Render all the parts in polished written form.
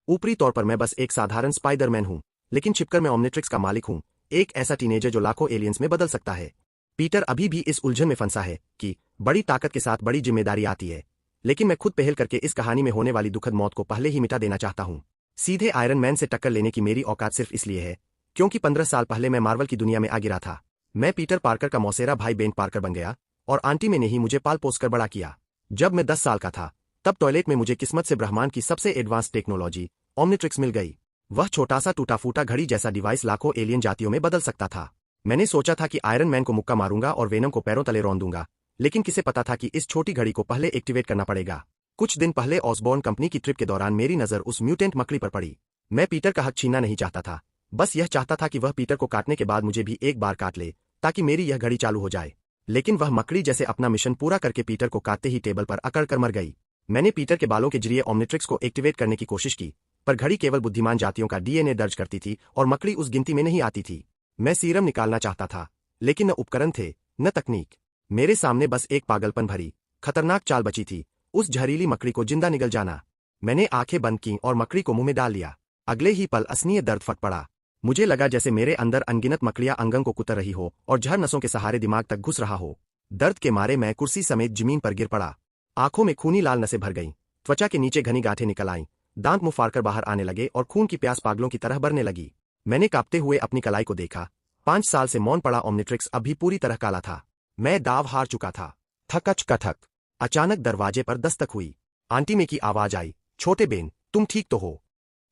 ऊपरी तौर पर मैं बस एक साधारण स्पाइडरमैन हूं, लेकिन छिपकर मैं ओमनिट्रिक्स का मालिक हूं, एक ऐसा टीनेजर जो लाखों एलियंस में बदल सकता है। पीटर अभी भी इस उलझन में फंसा है कि बड़ी ताकत के साथ बड़ी जिम्मेदारी आती है, लेकिन मैं खुद पहल करके इस कहानी में होने वाली दुखद मौत को पहले ही मिटा देना चाहता हूं। सीधे आयरन मैन से टक्कर लेने की मेरी औकात सिर्फ इसलिए है क्योंकि 15 साल पहले मैं मार्वल की दुनिया में आ गिरा था। मैं पीटर पार्कर का मौसेरा भाई बेन पार्कर बन गया, और आंटी में ने ही मुझे पाल पोस कर बड़ा किया। जब मैं 10 साल का था, तब टॉयलेट में मुझे किस्मत से ब्रह्मांड की सबसे एडवांस टेक्नोलॉजी ओमनिट्रिक्स मिल गई। वह छोटा सा टूटा फूटा घड़ी जैसा डिवाइस लाखों एलियन जातियों में बदल सकता था। मैंने सोचा था कि आयरन मैन को मुक्का मारूंगा और वेनम को पैरों तले रौंद दूंगा, लेकिन किसे पता था कि इस छोटी घड़ी को पहले एक्टिवेट करना पड़ेगा। कुछ दिन पहले ऑसबॉर्न कंपनी की ट्रिप के दौरान मेरी नजर उस म्यूटेंट मकड़ी पर पड़ी। मैं पीटर का हक छीनना नहीं चाहता था, बस यह चाहता था कि वह पीटर को काटने के बाद मुझे भी एक बार काट ले, ताकि मेरी यह घड़ी चालू हो जाए। लेकिन वह मकड़ी जैसे अपना मिशन पूरा करके पीटर को काटते ही टेबल पर अकड़ कर मर गई। मैंने पीटर के बालों के जरिए ओमनिट्रिक्स को एक्टिवेट करने की कोशिश की, पर घड़ी केवल बुद्धिमान जातियों का डीएनए दर्ज करती थी और मकड़ी उस गिनती में नहीं आती थी। मैं सीरम निकालना चाहता था, लेकिन न उपकरण थे, न तकनीक। मेरे सामने बस एक पागलपन भरी, खतरनाक चाल बची थी, उस जहरीली मकड़ी को जिंदा निगल जाना। मैंने आंखें बंद की और मकड़ी को मुंह में डाल लिया। अगले ही पल असनीय दर्द फट पड़ा। मुझे लगा जैसे मेरे अंदर अनगिनत मकड़ियां अंगन को कुतर रही हो और जहर नसों के सहारे दिमाग तक घुस रहा हो। दर्द के मारे मैं कुर्सी समेत जमीन पर गिर पड़ा। आंखों में खूनी लाल नसें भर गईं, त्वचा के नीचे घनी गांठें निकल आईं, दांत मुंह फाड़कर बाहर आने लगे और खून की प्यास पागलों की तरह बढ़ने लगी। मैंने कांपते हुए अपनी कलाई को देखा। 5 साल से मौन पड़ा ओमनिट्रिक्स अब भी पूरी तरह काला था। मैं दाव हार चुका था। थकच कथक। अचानक दरवाजे पर दस्तक हुई। आंटी में की आवाज आई, छोटे बेन, तुम ठीक तो हो?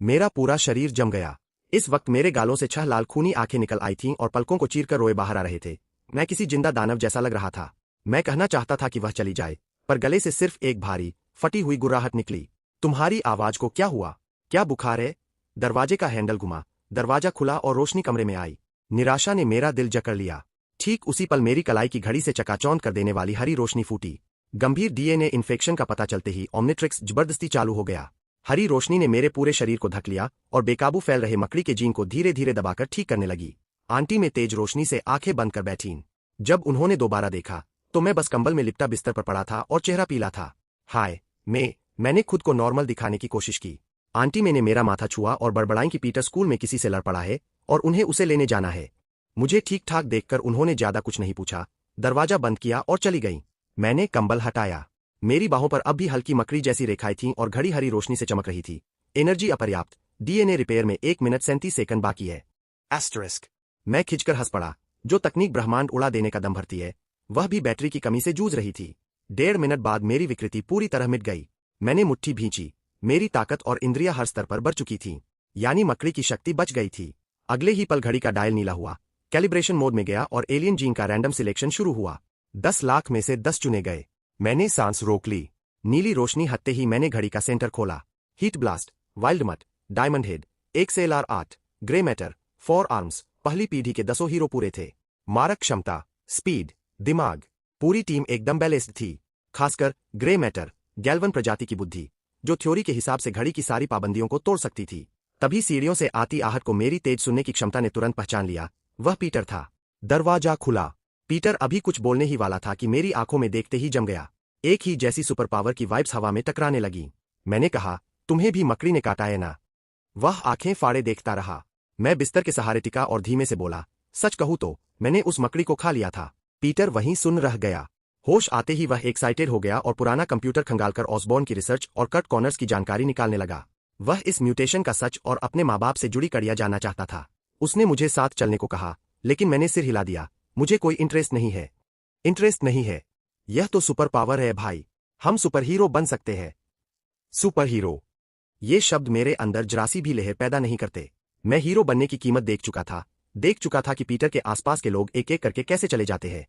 मेरा पूरा शरीर जम गया। इस वक्त मेरे गालों से 6 लाल खूनी आंखें निकल आई थीं और पलकों को चीरकर रोए बाहर आ रहे थे। मैं किसी जिंदा दानव जैसा लग रहा था। मैं कहना चाहता था कि वह चली जाए, पर गले से सिर्फ एक भारी, फटी हुई गुर्राहट निकली। तुम्हारी आवाज को क्या हुआ? क्या बुखार है? दरवाजे का हैंडल घुमा, दरवाजा खुला और रोशनी कमरे में आई। निराशा ने मेरा दिल जकड़ लिया। ठीक उसी पल मेरी कलाई की घड़ी से चकाचौंध कर देने वाली हरी रोशनी फूटी। गंभीर डीएनए इन्फेक्शन का पता चलते ही ओमनिट्रिक्स जबरदस्ती चालू हो गया। हरी रोशनी ने मेरे पूरे शरीर को ढक लिया और बेकाबू फैल रहे मकड़ी के जीन को धीरे धीरे दबाकर ठीक करने लगी। आंटी में तेज रोशनी से आंखें बंद कर बैठीं। जब उन्होंने दोबारा देखा, तो मैं बस कंबल में लिपटा बिस्तर पर पड़ा था और चेहरा पीला था। हाय, मैंने खुद को नॉर्मल दिखाने की कोशिश की। आंटी मैंने मेरा माथा छुआ और बड़बड़ाई कि पीटर स्कूल में किसी से लड़ पड़ा है और उन्हें उसे लेने जाना है। मुझे ठीक ठाक देखकर उन्होंने ज्यादा कुछ नहीं पूछा, दरवाजा बंद किया और चली गईं। मैंने कंबल हटाया। मेरी बाहों पर अब भी हल्की मकड़ी जैसी रेखाएं थीं और घड़ी हरी रोशनी से चमक रही थी। एनर्जी अपर्याप्त, डीएनए रिपेयर में 1 मिनट 37 सेकंड बाकी है। एस्टरिस्क। मैं खिंचकर हंस पड़ा। जो तकनीक ब्रह्मांड उड़ा देने का दम भरती है, वह भी बैटरी की कमी से जूझ रही थी। 1.5 मिनट बाद मेरी विकृति पूरी तरह मिट गई। मैंने मुट्ठी भींची। मेरी ताकत और इंद्रिया हर स्तर पर बढ़ चुकी थीं, यानी मकड़ी की शक्ति बच गई थी। अगले ही पल घड़ी का डायल नीला हुआ, कैलिब्रेशन मोड में गया और एलियन जीन का रैंडम सिलेक्शन शुरू हुआ। 10 लाख में से 10 चुने गए। मैंने सांस रोक ली। नीली रोशनी हटते ही मैंने घड़ी का सेंटर खोला। हीट ब्लास्ट, वाइल्ड मट, diamond head, XLR 8, grey matter, 4 arms, पहली पीढ़ी के 10 हीरो पूरे थे। मारक क्षमता, स्पीड, दिमाग, पूरी टीम एकदम बैलेंस्ड थी। खासकर ग्रे मैटर, गैल्वन प्रजाति की बुद्धि, जो थ्योरी के हिसाब से घड़ी की सारी पाबंदियों को तोड़ सकती थी। तभी सीढ़ियों से आती आहट को मेरी तेज सुनने की क्षमता ने तुरंत पहचान लिया। वह पीटर था। दरवाजा खुला। पीटर अभी कुछ बोलने ही वाला था कि मेरी आंखों में देखते ही जम गया। एक ही जैसी सुपर पावर की वाइब्स हवा में टकराने लगी। मैंने कहा, तुम्हें भी मकड़ी ने काटा है ना? वह आंखें फाड़े देखता रहा। मैं बिस्तर के सहारे टिका और धीमे से बोला, सच कहूं तो मैंने उस मकड़ी को खा लिया था। पीटर वहीं सुन रह गया। होश आते ही वह एक्साइटेड हो गया और पुराना कंप्यूटर खंगालकर ऑसबॉर्न की रिसर्च और कट कॉर्नर्स की जानकारी निकालने लगा। वह इस म्यूटेशन का सच और अपने माँ बाप से जुड़ी कड़ियां जानना चाहता था। उसने मुझे साथ चलने को कहा, लेकिन मैंने सिर हिला दिया। मुझे कोई इंटरेस्ट नहीं है। इंटरेस्ट नहीं है? यह तो सुपर पावर है भाई। हम सुपर हीरो बन सकते हैं। सुपर हीरो, ये शब्द मेरे अंदर जरासी भी लहर पैदा नहीं करते। मैं हीरो बनने की कीमत देख चुका था कि पीटर के आसपास के लोग एक एक करके कैसे चले जाते हैं।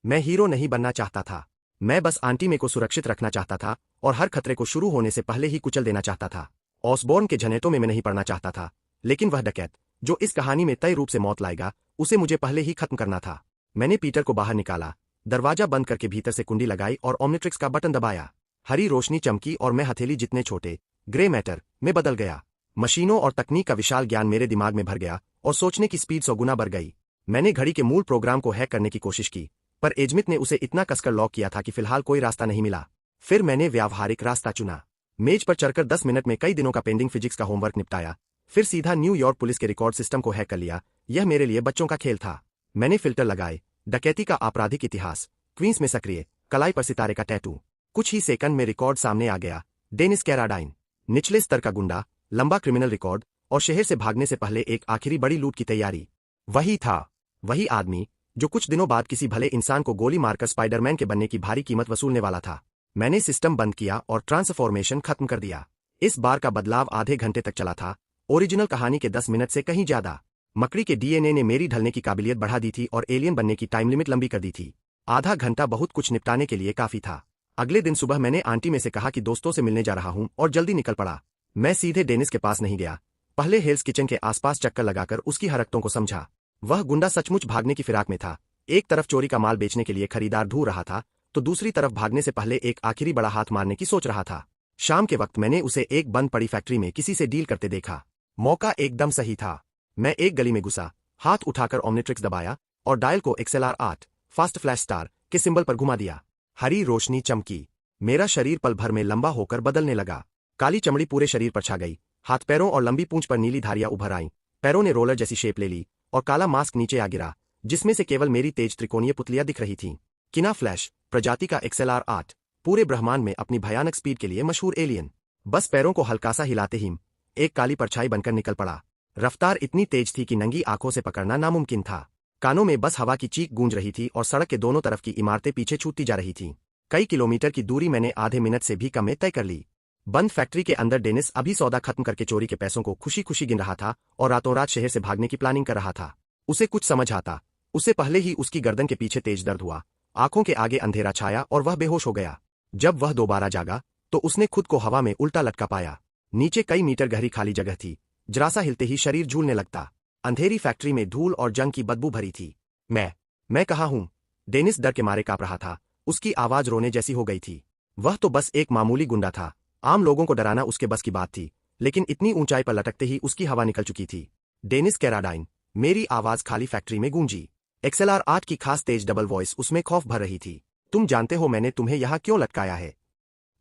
मैं हीरो नहीं बनना चाहता था। मैं बस आंटी में को सुरक्षित रखना चाहता था और हर खतरे को शुरू होने से पहले ही कुचल देना चाहता था। ऑसबॉर्न के झनेटों में मैं नहीं पड़ना चाहता था, लेकिन वह डकैत, जो इस कहानी में तय रूप से मौत लाएगा, उसे मुझे पहले ही खत्म करना था। मैंने पीटर को बाहर निकाला, दरवाजा बंद करके भीतर से कुंडी लगाई और ओमनिट्रिक्स का बटन दबाया। हरी रोशनी चमकी और मैं हथेली जितने छोटे, ग्रे मैटर, में बदल गया। मशीनों और तकनीक का विशाल ज्ञान मेरे दिमाग में भर गया और सोचने की स्पीड 100 गुना बढ़ गई। मैंने घड़ी के मूल प्रोग्राम को हैक करने की कोशिश की, पर एजमित ने उसे इतना कसकर लॉक किया था कि फिलहाल कोई रास्ता नहीं मिला। फिर मैंने व्यावहारिक रास्ता चुना। मेज पर चढ़कर 10 मिनट में कई दिनों का पेंडिंग फिजिक्स का होमवर्क निपटाया, फिर सीधा न्यूयॉर्क पुलिस के रिकॉर्ड सिस्टम को हैक कर लिया। यह मेरे लिए बच्चों का खेल था। मैंने फिल्टर लगाए, डकैती का आपराधिक इतिहास, क्वींस में सक्रिय, कलाई पर सितारे का टैटू। कुछ ही सेकंड में रिकॉर्ड सामने आ गया। डेनिस कैराडाइन, निचले स्तर का गुंडा, लंबा क्रिमिनल रिकॉर्ड और शहर से भागने से पहले एक आखिरी बड़ी लूट की तैयारी। वही था, वही आदमी जो कुछ दिनों बाद किसी भले इंसान को गोली मारकर स्पाइडरमैन के बनने की भारी कीमत वसूलने वाला था। मैंने सिस्टम बंद किया और ट्रांसफॉर्मेशन खत्म कर दिया। इस बार का बदलाव आधे घंटे तक चला था, ओरिजिनल कहानी के 10 मिनट से कहीं ज्यादा। मकड़ी के डीएनए ने मेरी ढलने की काबिलियत बढ़ा दी थी और एलियन बनने की टाइम लिमिट लंबी कर दी थी। आधा घंटा बहुत कुछ निपटाने के लिए काफी था। अगले दिन सुबह मैंने आंटी में से कहा कि दोस्तों से मिलने जा रहा हूं और जल्दी निकल पड़ा। मैं सीधे डेनिस के पास नहीं गया, पहले हेल्स किचन के आसपास चक्कर लगाकर उसकी हरकतों को समझा। वह गुंडा सचमुच भागने की फिराक में था। एक तरफ चोरी का माल बेचने के लिए खरीदार ढूंढ रहा था, तो दूसरी तरफ भागने से पहले एक आखिरी बड़ा हाथ मारने की सोच रहा था। शाम के वक्त मैंने उसे एक बंद पड़ी फैक्ट्री में किसी से डील करते देखा। मौका एकदम सही था। मैं एक गली में घुसा, हाथ उठाकर ओमनिट्रिक्स दबाया और डायल को XLR8 फास्ट फ्लैश स्टार के सिंबल पर घुमा दिया। हरी रोशनी चमकी, मेरा शरीर पल भर में लंबा होकर बदलने लगा। काली चमड़ी पूरे शरीर पर छा गई, हाथ पैरों और लंबी पूंछ पर नीली धारियां उभर आईं, पैरों ने रोलर जैसी शेप ले ली और काला मास्क नीचे आ गिरा, जिसमें से केवल मेरी तेज त्रिकोणीय पुतलियां दिख रही थीं। किना फ्लैश प्रजाति का XLR8, पूरे ब्रह्मांड में अपनी भयानक स्पीड के लिए मशहूर एलियन। बस पैरों को हल्का सा हिलाते ही एक काली परछाई बनकर निकल पड़ा। रफ्तार इतनी तेज थी कि नंगी आंखों से पकड़ना नामुमकिन था। कानों में बस हवा की चीख गूंज रही थी और सड़क के दोनों तरफ की इमारतें पीछे छूटती जा रही थीं। कई किलोमीटर की दूरी मैंने आधे मिनट से भी कम में तय कर ली। बंद फैक्ट्री के अंदर डेनिस अभी सौदा खत्म करके चोरी के पैसों को खुशी खुशी गिन रहा था और रातों रात शहर से भागने की प्लानिंग कर रहा था। उसे कुछ समझ आता, उसे पहले ही उसकी गर्दन के पीछे तेज दर्द हुआ, आंखों के आगे अंधेरा छाया और वह बेहोश हो गया। जब वह दोबारा जागा तो उसने खुद को हवा में उल्टा लटका पाया। नीचे कई मीटर गहरी खाली जगह थी, जरा सा हिलते ही शरीर झूलने लगता। अंधेरी फैक्ट्री में धूल और जंग की बदबू भरी थी। मैं कहाँ हूँ? डेनिस डर के मारे कांप रहा था, उसकी आवाज रोने जैसी हो गई थी। वह तो बस एक मामूली गुंडा था, आम लोगों को डराना उसके बस की बात थी, लेकिन इतनी ऊंचाई पर लटकते ही उसकी हवा निकल चुकी थी। डेनिस कैराडाइन, मेरी आवाज खाली फैक्ट्री में गूंजी। XLR8 की खास तेज डबल वॉइस उसमें खौफ भर रही थी। तुम जानते हो मैंने तुम्हें यहाँ क्यों लटकाया है?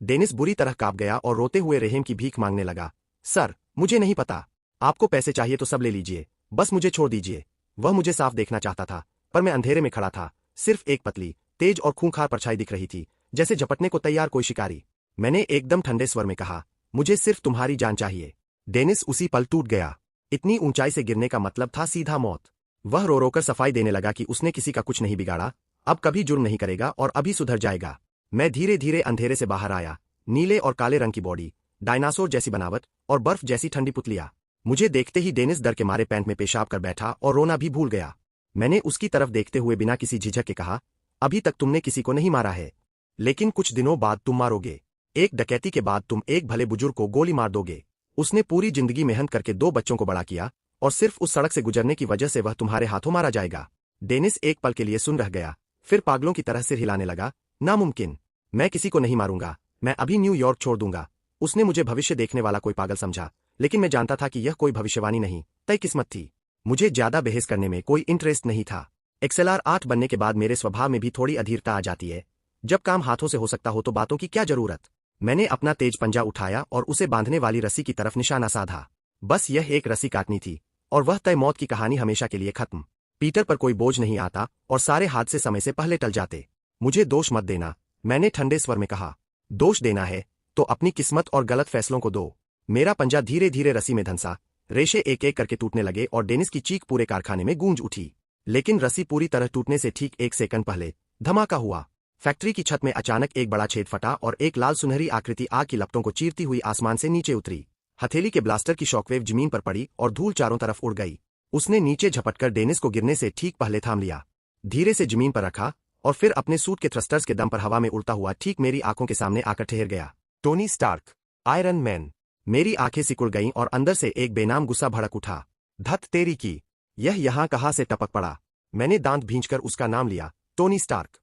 डेनिस बुरी तरह कांप गया और रोते हुए रेहम की भीख मांगने लगा। सर, मुझे नहीं पता। आपको पैसे चाहिए तो सब ले लीजिए, बस मुझे छोड़ दीजिए। वह मुझे साफ देखना चाहता था, पर मैं अंधेरे में खड़ा था। सिर्फ एक पतली, तेज और खूंखार परछाई दिख रही थी, जैसे झपटने को तैयार कोई शिकारी। मैंने एकदम ठंडे स्वर में कहा, मुझे सिर्फ तुम्हारी जान चाहिए। डेनिस उसी पल टूट गया। इतनी ऊंचाई से गिरने का मतलब था सीधा मौत। वह रो रोकर सफाई देने लगा कि उसने किसी का कुछ नहीं बिगाड़ा, अब कभी जुर्म नहीं करेगा और अभी सुधर जाएगा। मैं धीरे धीरे अंधेरे से बाहर आया। नीले और काले रंग की बॉडी, डायनासोर जैसी बनावट और बर्फ जैसी ठंडी पुतलियां। मुझे देखते ही डेनिस डर के मारे पैंट में पेशाब कर बैठा और रोना भी भूल गया। मैंने उसकी तरफ देखते हुए बिना किसी झिझक के कहा, अभी तक तुमने किसी को नहीं मारा है, लेकिन कुछ दिनों बाद तुम मारोगे। एक डकैती के बाद तुम एक भले बुजुर्ग को गोली मार दोगे। उसने पूरी जिंदगी मेहनत करके 2 बच्चों को बड़ा किया और सिर्फ उस सड़क से गुजरने की वजह से वह तुम्हारे हाथों मारा जाएगा। डेनिस एक पल के लिए सुन रह गया, फिर पागलों की तरह सिर हिलाने लगा। नामुमकिन, मैं किसी को नहीं मारूंगा, मैं अभी न्यूयॉर्क छोड़ दूंगा। उसने मुझे भविष्य देखने वाला कोई पागल समझा, लेकिन मैं जानता था कि यह कोई भविष्यवाणी नहीं, तय किस्मत थी। मुझे ज्यादा बहस करने में कोई इंटरेस्ट नहीं था। XLR8 बनने के बाद मेरे स्वभाव में भी थोड़ी अधीरता आ जाती है। जब काम हाथों से हो सकता हो तो बातों की क्या जरूरत। मैंने अपना तेज पंजा उठाया और उसे बांधने वाली रस्सी की तरफ निशाना साधा। बस यह एक रस्सी काटनी थी और वह तय मौत की कहानी हमेशा के लिए खत्म। पीटर पर कोई बोझ नहीं आता और सारे हादसे समय से पहले टल जाते। मुझे दोष मत देना, मैंने ठंडे स्वर में कहा। दोष देना है तो अपनी किस्मत और गलत फैसलों को दो। मेरा पंजा धीरे धीरे रस्सी में धंसा, रेशे एक एक करके टूटने लगे और डेनिस की चीख पूरे कारखाने में गूंज उठी। लेकिन रस्सी पूरी तरह टूटने से ठीक 1 सेकंड पहले धमाका हुआ। फैक्ट्री की छत में अचानक एक बड़ा छेद फटा और एक लाल सुनहरी आकृति आग की लपटों को चीरती हुई आसमान से नीचे उतरी। हथेली के ब्लास्टर की शॉकवेव जमीन पर पड़ी और धूल चारों तरफ उड़ गई। उसने नीचे झपटकर डेनिस को गिरने से ठीक पहले थाम लिया, धीरे से जमीन पर रखा और फिर अपने सूट के थ्रस्टर्स के दम पर हवा में उड़ता हुआ ठीक मेरी आंखों के सामने आकर ठहर गया। Tony Stark, iron man. मेरी आंखें सिकुड़ गईं और अंदर से एक बेनाम गुस्सा भड़क उठा। धत तेरी की, यह यहाँ कहाँ से टपक पड़ा? मैंने दांत भींचकर उसका नाम लिया, टोनी स्टार्क।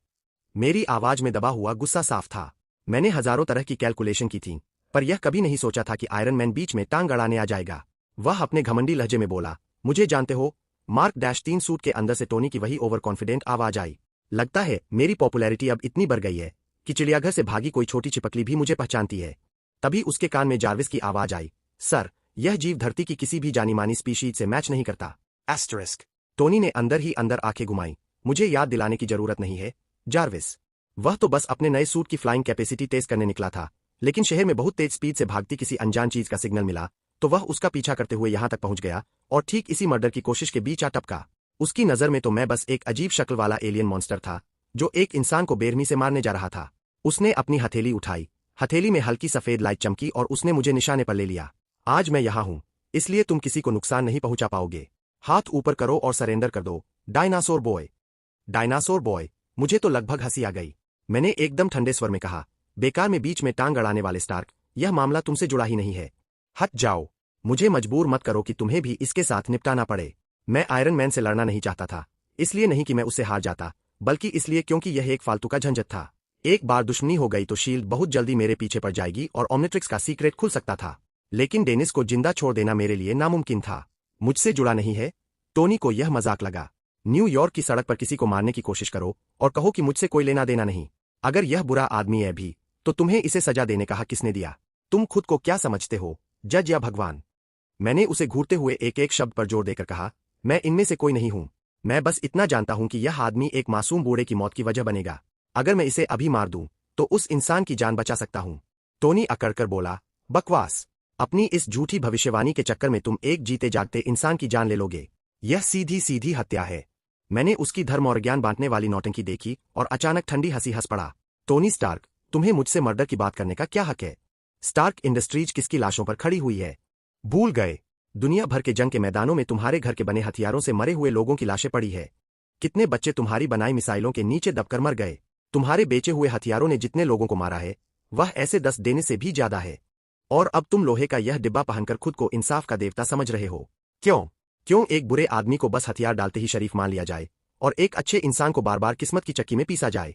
मेरी आवाज में दबा हुआ गुस्सा साफ था। मैंने हजारों तरह की कैलकुलेशन की थी, पर यह कभी नहीं सोचा था कि आयरन मैन बीच में टांग अड़ाने आ जाएगा। वह अपने घमंडी लहजे में बोला, मुझे जानते हो? मार्क-3 सूट के अंदर से टोनी की वही ओवर कॉन्फिडेंट आवाज आई। लगता है मेरी पॉपुलैरिटी अब इतनी बढ़ गई है कि चिड़ियाघर से भागी कोई छोटी चिपकली भी मुझे पहचानती है। तभी उसके कान में जार्विस की आवाज आई, सर, यह जीव धरती की किसी भी जानी मानी स्पीशीज से मैच नहीं करता। एस्टरिस्क। टोनी ने अंदर ही अंदर आंखें घुमाई। मुझे याद दिलाने की जरूरत नहीं है, जार्विस। वह तो बस अपने नए सूट की फ्लाइंग कैपेसिटी टेस्ट करने निकला था, लेकिन शहर में बहुत तेज स्पीड से भागती किसी अनजान चीज का सिग्नल मिला, तो वह उसका पीछा करते हुए यहां तक पहुंच गया और ठीक इसी मर्डर की कोशिश के बीच आ टपका। उसकी नजर में तो मैं बस एक अजीब शक्ल वाला एलियन मॉन्स्टर था, जो एक इंसान को बेरहमी से मारने जा रहा था। उसने अपनी हथेली उठाई, हथेली में हल्की सफेद लाइट चमकी और उसने मुझे निशाने पर ले लिया। आज मैं यहां हूं, इसलिए तुम किसी को नुकसान नहीं पहुंचा पाओगे। हाथ ऊपर करो और सरेंडर कर दो, डायनासोर बॉय। Dinosaur boy. मुझे तो लगभग हंसी आ गई। मैंने एकदम ठंडे स्वर में कहा, बेकार में बीच में टांग अड़ाने वाले स्टार्क, यह मामला तुमसे जुड़ा ही नहीं है। हट जाओ। मुझे मजबूर मत करो कि तुम्हें भी इसके साथ निपटाना पड़े। मैं आयरन मैन से लड़ना नहीं चाहता था, इसलिए नहीं कि मैं उससे हार जाता, बल्कि इसलिए क्योंकि यह एक फालतू का झंझट था। एक बार दुश्मनी हो गई तो शील्ड बहुत जल्दी मेरे पीछे पड़ जाएगी और ओमनिट्रिक्स का सीक्रेट खुल सकता था। लेकिन डेनिस को जिंदा छोड़ देना मेरे लिए नामुमकिन था। मुझसे जुड़ा नहीं है। टोनी को यह मजाक लगा। न्यूयॉर्क की सड़क पर किसी को मारने की कोशिश करो और कहो कि मुझसे कोई लेना देना नहीं। अगर यह बुरा आदमी है भी, तो तुम्हें इसे सजा देने का हक किसने दिया? तुम खुद को क्या समझते हो, जज या भगवान? मैंने उसे घूरते हुए एक एक शब्द पर जोर देकर कहा, मैं इनमें से कोई नहीं हूं। मैं बस इतना जानता हूं कि यह आदमी एक मासूम बूढ़े की मौत की वजह बनेगा। अगर मैं इसे अभी मार दूं, तो उस इंसान की जान बचा सकता हूं। टोनी अकड़कर बोला, बकवास। अपनी इस झूठी भविष्यवाणी के चक्कर में तुम एक जीते जागते इंसान की जान ले लोगे। यह सीधी सीधी हत्या है। मैंने उसकी धर्म और ज्ञान बांटने वाली नौटंकी देखी और अचानक ठंडी हंसी हंस पड़ा। टोनी स्टार्क, तुम्हें मुझसे मर्डर की बात करने का क्या हक है? स्टार्क इंडस्ट्रीज किसकी लाशों पर खड़ी हुई है? भूल गए? दुनिया भर के जंग के मैदानों में तुम्हारे घर के बने हथियारों से मरे हुए लोगों की लाशें पड़ी है। कितने बच्चे तुम्हारी बनाई मिसाइलों के नीचे दबकर मर गए। तुम्हारे बेचे हुए हथियारों ने जितने लोगों को मारा है, वह ऐसे 10 देने से भी ज्यादा है। और अब तुम लोहे का यह डिब्बा पहनकर खुद को इंसाफ का देवता समझ रहे हो। क्यों एक बुरे आदमी को बस हथियार डालते ही शरीफ मान लिया जाए और एक अच्छे इंसान को बार बार किस्मत की चक्की में पीसा जाए?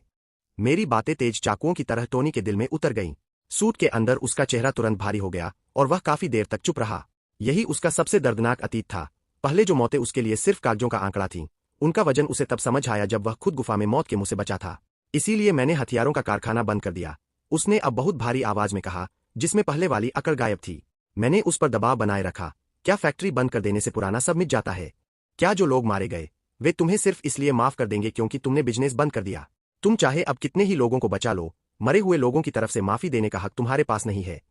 मेरी बातें तेज चाकुओं की तरह टोनी के दिल में उतर गईं। सूट के अंदर उसका चेहरा तुरंत भारी हो गया और वह काफी देर तक चुप रहा। यही उसका सबसे दर्दनाक अतीत था। पहले जो मौतें उसके लिए सिर्फ कागजों का आंकड़ा थीं, उनका वजन उसे तब समझ आया जब वह खुद गुफा में मौत के मुंह से बचा था। इसीलिए मैंने हथियारों का कारखाना बंद कर दिया, उसने अब बहुत भारी आवाज में कहा, जिसमें पहले वाली अकड़ गायब थी। मैंने उस पर दबाव बनाए रखा। क्या फैक्ट्री बंद कर देने से पुराना सब मिट जाता है? क्या जो लोग मारे गए, वे तुम्हें सिर्फ इसलिए माफ कर देंगे क्योंकि तुमने बिजनेस बंद कर दिया? तुम चाहे अब कितने ही लोगों को बचा लो, मरे हुए लोगों की तरफ से माफी देने का हक तुम्हारे पास नहीं है।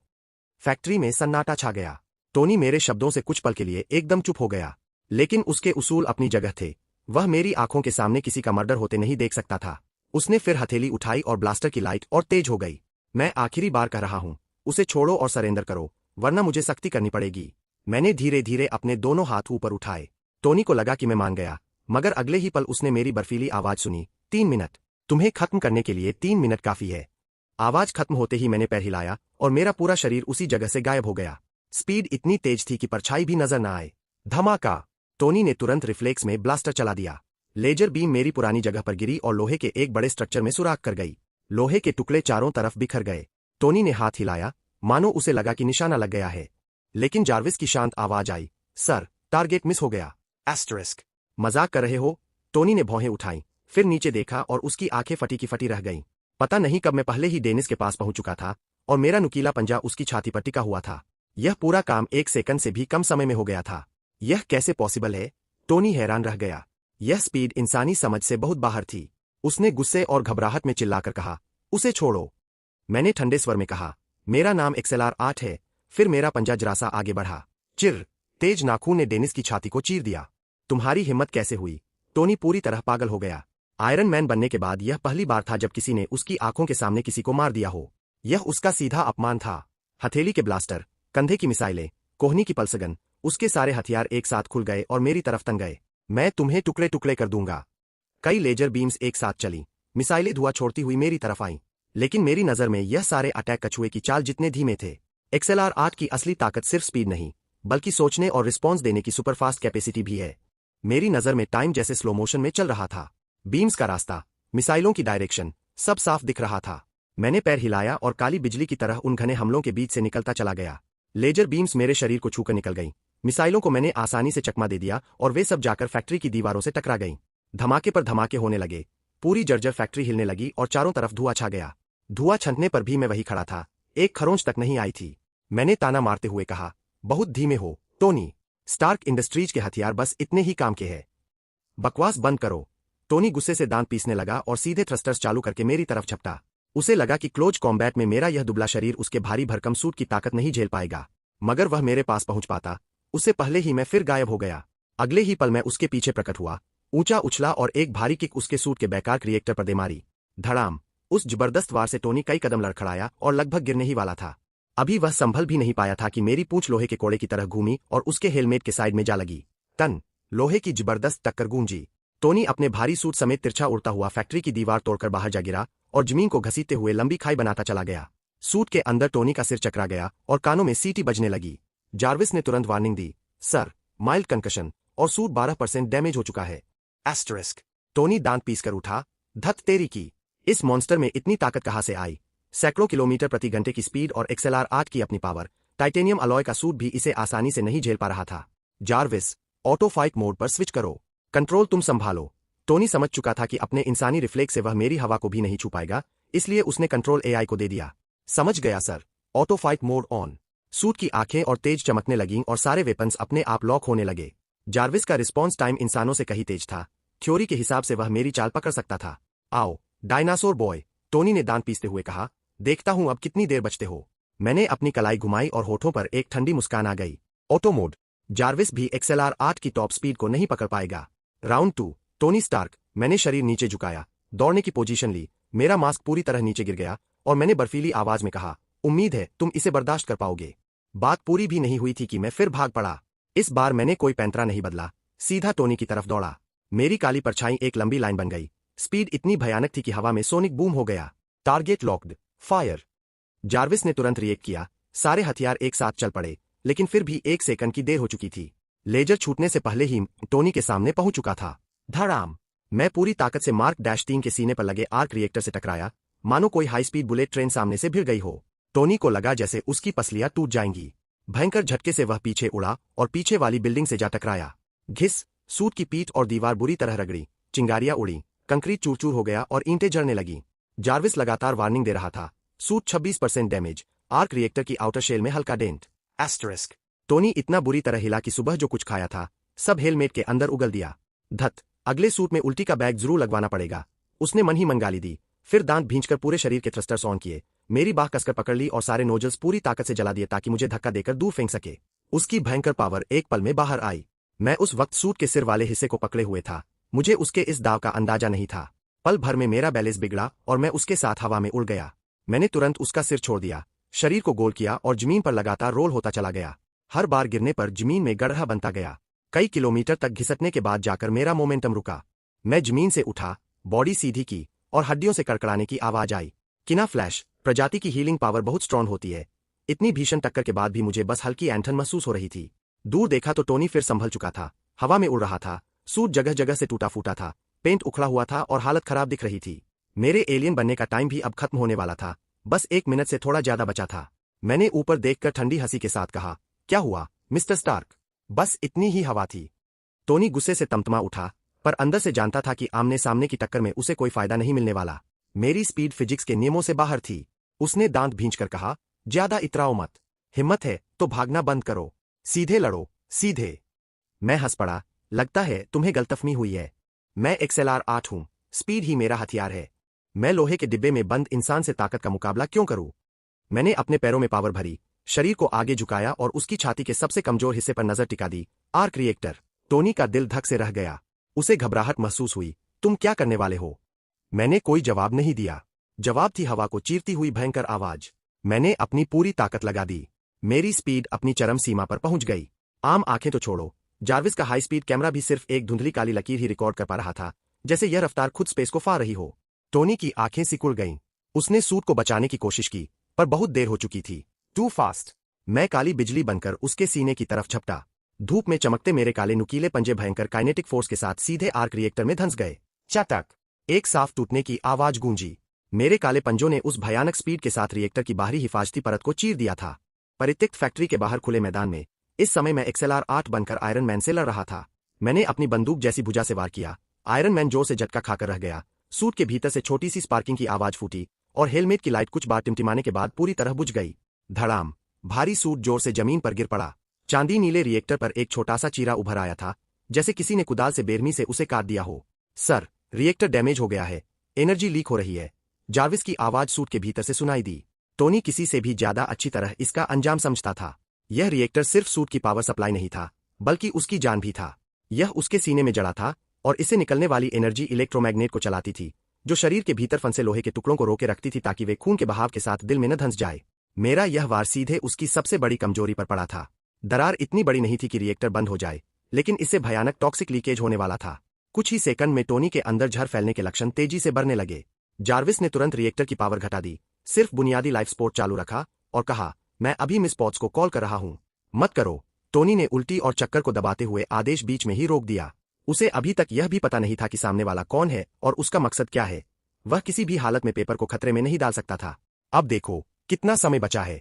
फैक्ट्री में सन्नाटा छा गया। टोनी मेरे शब्दों से कुछ पल के लिए एकदम चुप हो गया, लेकिन उसके उसूल अपनी जगह थे। वह मेरी आंखों के सामने किसी का मर्डर होते नहीं देख सकता था। उसने फिर हथेली उठाई और ब्लास्टर की लाइट और तेज हो गई। मैं आखिरी बार कह रहा हूं, उसे छोड़ो और सरेंडर करो, वरना मुझे सख्ती करनी पड़ेगी। मैंने धीरे धीरे अपने दोनों हाथ ऊपर उठाए। टोनी को लगा कि मैं मान गया, मगर अगले ही पल उसने मेरी बर्फीली आवाज सुनी, 3 मिनट। तुम्हें खत्म करने के लिए 3 मिनट काफी है। आवाज खत्म होते ही मैंने पैर हिलाया और मेरा पूरा शरीर उसी जगह से गायब हो गया। स्पीड इतनी तेज थी कि परछाई भी नजर न आए। धमाका! टोनी ने तुरंत रिफ्लेक्स में ब्लास्टर चला दिया। लेजर बीम मेरी पुरानी जगह पर गिरी और लोहे के एक बड़े स्ट्रक्चर में सुराख कर गई। लोहे के टुकड़े चारों तरफ बिखर गए। टोनी ने हाथ हिलाया, मानो उसे लगा कि निशाना लग गया है। लेकिन जार्विस की शांत आवाज आई, सर, टारगेट मिस हो गया। एस्टरिस्क। मजाक कर रहे हो? टोनी ने भौहें उठाई, फिर नीचे देखा और उसकी आंखें फटी की फटी रह गईं। पता नहीं कब मैं पहले ही डेनिस के पास पहुंच चुका था और मेरा नुकीला पंजा उसकी छाती पर टिका हुआ था। यह पूरा काम 1 सेकंड से भी कम समय में हो गया था। यह कैसे पॉसिबल है? टोनी हैरान रह गया। यह स्पीड इंसानी समझ से बहुत बाहर थी। उसने गुस्से और घबराहट में चिल्लाकर कहा, उसे छोड़ो। मैंने ठंडे स्वर में कहा, मेरा नाम XLR8 है। फिर मेरा पंजा जरासा आगे बढ़ा। चिर! तेज नाखून ने डेनिस की छाती को चीर दिया। तुम्हारी हिम्मत कैसे हुई? टोनी पूरी तरह पागल हो गया। आयरन मैन बनने के बाद यह पहली बार था जब किसी ने उसकी आंखों के सामने किसी को मार दिया हो। यह उसका सीधा अपमान था। हथेली के ब्लास्टर, कंधे की मिसाइलें, कोहनी की पल्सगन, उसके सारे हथियार एक साथ खुल गए और मेरी तरफ तन गए। मैं तुम्हें टुकड़े टुकड़े कर दूंगा। कई लेजर बीम्स एक साथ चली, मिसाइलें धुआं छोड़ती हुई मेरी तरफ आईं। लेकिन मेरी नजर में यह सारे अटैक कछुए की चाल जितने धीमे थे। XLR8 की असली ताकत सिर्फ स्पीड नहीं, बल्कि सोचने और रिस्पॉन्स देने की सुपरफास्ट कैपेसिटी भी है। मेरी नजर में टाइम जैसे स्लो मोशन में चल रहा था। बीम्स का रास्ता, मिसाइलों की डायरेक्शन, सब साफ दिख रहा था। मैंने पैर हिलाया और काली बिजली की तरह उन घने हमलों के बीच से निकलता चला गया। लेजर बीम्स मेरे शरीर को छूकर निकल गईं। मिसाइलों को मैंने आसानी से चकमा दे दिया और वे सब जाकर फैक्ट्री की दीवारों से टकरा गईं। धमाके पर धमाके होने लगे। पूरी जर्जर फैक्ट्री हिलने लगी और चारों तरफ धुआं छा गया। धुआं छंटने पर भी मैं वही खड़ा था, एक खरोंच तक नहीं आई थी। मैंने ताना मारते हुए कहा, बहुत धीमे हो, टोनी। स्टार्क इंडस्ट्रीज के हथियार बस इतने ही काम के हैं। बकवास बंद करो। टोनी गुस्से से दांत पीसने लगा और सीधे थ्रस्टर्स चालू करके मेरी तरफ झपटा। उसे लगा कि क्लोज कॉम्बैट में मेरा यह दुबला शरीर उसके भारी भरकम सूट की ताकत नहीं झेल पाएगा, मगर वह मेरे पास पहुंच पाता, उससे पहले ही मैं फिर गायब हो गया। अगले ही पल मैं उसके पीछे प्रकट हुआ, ऊंचा उछला और एक भारी किक उसके सूट के बैकार्क रिएक्टर पर दे मारी। धड़ाम। उस जबरदस्त वार से टोनी कई कदम लड़खड़ाया और लगभग गिरने ही वाला था। अभी वह संभल भी नहीं पाया था कि मेरी पूंछ लोहे के कोड़े की तरह घूमी और उसके हेलमेट के साइड में जा लगी। टन। लोहे की जबरदस्त टक्कर गूंजी। टोनी अपने भारी सूट समेत तिरछा उड़ता हुआ फैक्ट्री की दीवार तोड़कर बाहर जा गिरा और जमीन को घसीटते हुए लंबी खाई बनाता चला गया। सूट के अंदर टोनी का सिर चकरा गया और कानों में सीटी बजने लगी। जार्विस ने तुरंत वार्निंग दी, सर, माइल्ड कंकशन और सूट 12% डैमेज हो चुका है। एस्टरिस्क। टोनी दांत पीसकर उठा, धत तेरी की, इस मॉन्स्टर में इतनी ताकत कहां से आई? सैकड़ों किलोमीटर प्रति घंटे की स्पीड और XLR 8 की अपनी पावर, टाइटेनियम अलॉय का सूट भी इसे आसानी से नहीं झेल पा रहा था। जार्विस, ऑटो फाइट मोड पर स्विच करो। कंट्रोल तुम संभालो। टोनी समझ चुका था कि अपने इंसानी रिफ्लेक्स से वह मेरी हवा को भी नहीं छू पाएगा, इसलिए उसने कंट्रोल AI को दे दिया। समझ गया sir. Auto fight mode on. Suit की आंखें और तेज चमकने लगीं और सारे वेपन्स अपने आप लॉक होने लगे। जार्विस का रिस्पॉन्स टाइम इंसानों से कहीं तेज था। थ्योरी के हिसाब से वह मेरी चाल पकड़ सकता था। आओ, डायनासोर बॉय, टोनी ने दांत पीसते हुए कहा, देखता हूं अब कितनी देर बचते हो। मैंने अपनी कलाई घुमाई और होठों पर एक ठंडी मुस्कान आ गई। Auto mode. जार्विस भी XLR 8 की टॉप स्पीड को नहीं पकड़ पाएगा। राउंड 2। Tony Stark. मैंने शरीर नीचे झुकाया, दौड़ने की पोजीशन ली, मेरा मास्क पूरी तरह नीचे गिर गया और मैंने बर्फीली आवाज में कहा, उम्मीद है तुम इसे बर्दाश्त कर पाओगे। बात पूरी भी नहीं हुई थी कि मैं फिर भाग पड़ा। इस बार मैंने कोई पैंतरा नहीं बदला, सीधा टोनी की तरफ दौड़ा। मेरी काली परछाई एक लंबी लाइन बन गई। स्पीड इतनी भयानक थी कि हवा में सोनिक बूम हो गया। Target locked, fire. जार्विस ने तुरंत रिएक्ट किया, सारे हथियार एक साथ चल पड़े, लेकिन फिर भी 1 सेकंड की देर हो चुकी थी। लेजर छूटने से पहले ही टोनी के सामने पहुंच चुका था। धड़ाम। मैं पूरी ताकत से मार्क -3 के सीने पर लगे आर्क रिएक्टर से टकराया, मानो कोई हाई स्पीड बुलेट ट्रेन सामने से भिड़ गई हो। टोनी को लगा जैसे उसकी पसलियां टूट जाएंगी। भयंकर झटके से वह पीछे उड़ा और पीछे वाली बिल्डिंग से जा टकराया। घिस। सूट की पीठ और दीवार बुरी तरह रगड़ी, चिंगारियां उड़ी, कंक्रीट चूर-चूर हो गया और ईंटें जलने लगी। जार्विस लगातार वार्निंग दे रहा था, सूट 26% डैमेज, आर्क रिएक्टर की आउटर शेल में हल्का डेंट। एस्टरिस्क। टोनी इतना बुरी तरह हिला कि सुबह जो कुछ खाया था सब हेलमेट के अंदर उगल दिया। धत। अगले सूट में उल्टी का बैग जरूर लगवाना पड़ेगा। उसने मन ही मन गाली दी, फिर दांत भींचकर पूरे शरीर के थ्रस्टर्स ऑन किए, मेरी बाह कसकर पकड़ ली और सारे नोजल्स पूरी ताकत से जला दिए ताकि मुझे धक्का देकर दूर फेंक सके। उसकी भयंकर पावर एक पल में बाहर आई। मैं उस वक्त सूट के सिर वाले हिस्से को पकड़े हुए था, मुझे उसके इस दाव का अंदाजा नहीं था। पल भर में मेरा बैलेंस बिगड़ा और मैं उसके साथ हवा में उड़ गया। मैंने तुरंत उसका सिर छोड़ दिया, शरीर को गोल किया और जमीन पर लगातार रोल होता चला गया। हर बार गिरने पर जमीन में गड्ढा बनता गया। कई किलोमीटर तक घिसटने के बाद जाकर मेरा मोमेंटम रुका। मैं जमीन से उठा, बॉडी सीधी की और हड्डियों से कड़कड़ाने की आवाज आई। किना फ्लैश प्रजाति की हीलिंग पावर बहुत स्ट्रॉन्ग होती है। इतनी भीषण टक्कर के बाद भी मुझे बस हल्की ऐंठन महसूस हो रही थी। दूर देखा तो टोनी फिर संभल चुका था, हवा में उड़ रहा था, सूट जगह जगह से टूटा फूटा था, पेंट उखड़ा हुआ था और हालत खराब दिख रही थी। मेरे एलियन बनने का टाइम भी अब खत्म होने वाला था, बस 1 मिनट से थोड़ा ज्यादा बचा था। मैंने ऊपर देखकर ठंडी हंसी के साथ कहा, क्या हुआ मिस्टर स्टार्क? बस इतनी ही हवा थी। टोनी गुस्से से तमतमा उठा, पर अंदर से जानता था कि आमने सामने की टक्कर में उसे कोई फायदा नहीं मिलने वाला। मेरी स्पीड फिजिक्स के नियमों से बाहर थी। उसने दांत भींचकर कहा, ज्यादा इतराओ मत, हिम्मत है तो भागना बंद करो, सीधे लड़ो, सीधे। मैं हंस पड़ा, लगता है तुम्हें गलतफहमी हुई है। मैं XLR 8 हूं, स्पीड ही मेरा हथियार है। मैं लोहे के डिब्बे में बंद इंसान से ताकत का मुकाबला क्यों करूं? मैंने अपने पैरों में पावर भरी, शरीर को आगे झुकाया और उसकी छाती के सबसे कमजोर हिस्से पर नजर टिका दी, आर्क रिएक्टर। टोनी का दिल धक से रह गया, उसे घबराहट महसूस हुई। तुम क्या करने वाले हो? मैंने कोई जवाब नहीं दिया। जवाब थी हवा को चीरती हुई भयंकर आवाज। मैंने अपनी पूरी ताकत लगा दी। मेरी स्पीड अपनी चरम सीमा पर पहुंच गई। आम आंखें तो छोड़ो, जार्विस का हाई स्पीड कैमरा भी सिर्फ एक धुंधली काली लकीर ही रिकॉर्ड कर पा रहा था, जैसे यह रफ्तार खुद स्पेस को फा रही हो। टोनी की आंखें सिकुड़ गईं। उसने सूट को बचाने की कोशिश की, पर बहुत देर हो चुकी थी। Too fast. मैं काली बिजली बनकर उसके सीने की तरफ झपटा। धूप में चमकते मेरे काले नुकीले पंजे भयंकर काइनेटिक फोर्स के साथ सीधे आर्क रिएक्टर में धंस गए। चटक। एक साफ टूटने की आवाज गूंजी। मेरे काले पंजों ने उस भयानक स्पीड के साथ रिएक्टर की बाहरी हिफाजती परत को चीर दिया था। परित्यक्त फैक्ट्री के बाहर खुले मैदान में इस समय मैं XLR 8 बनकर आयरन मैन से लड़ रहा था। मैंने अपनी बंदूक जैसी भुजा से वार किया, आयरन मैन जोर से झटका खाकर रह गया। सूट के भीतर से छोटी सी स्पार्किंग की आवाज फूटी और हेलमेट की लाइट कुछ बार टिमटिमाने के बाद पूरी तरह बुझ गई। धड़ाम, भारी सूट जोर से जमीन पर गिर पड़ा। चांदी नीले रिएक्टर पर एक छोटा सा चीरा उभर आया था, जैसे किसी ने कुदाल से बेरहमी से उसे काट दिया हो। सर, रिएक्टर डैमेज हो गया है, एनर्जी लीक हो रही है। जार्विस की आवाज सूट के भीतर से सुनाई दी। टोनी किसी से भी ज्यादा अच्छी तरह इसका अंजाम समझता था। यह रिएक्टर सिर्फ सूट की पावर सप्लाई नहीं था, बल्कि उसकी जान भी था। यह उसके सीने में जड़ा था और इससे निकलने वाली एनर्जी इलेक्ट्रोमैग्नेट को चलाती थी, जो शरीर के भीतर फंसे लोहे के टुकड़ों को रोके रखती थी ताकि वे खून के बहाव के साथ दिल में न धंस जाए। मेरा यह वार सीधे उसकी सबसे बड़ी कमजोरी पर पड़ा था। दरार इतनी बड़ी नहीं थी कि रिएक्टर बंद हो जाए, लेकिन इससे भयानक टॉक्सिक लीकेज होने वाला था। कुछ ही सेकंड में टोनी के अंदर जहर फैलने के लक्षण तेजी से बढ़ने लगे। जार्विस ने तुरंत रिएक्टर की पावर घटा दी, सिर्फ बुनियादी लाइफ सपोर्ट चालू रखा और कहा, मैं अभी मिस पॉट्स को कॉल कर रहा हूं। मत करो। टोनी ने उल्टी और चक्कर को दबाते हुए आदेश बीच में ही रोक दिया। उसे अभी तक यह भी पता नहीं था कि सामने वाला कौन है और उसका मकसद क्या है। वह किसी भी हालत में पेपर को खतरे में नहीं डाल सकता था। अब देखो कितना समय बचा है।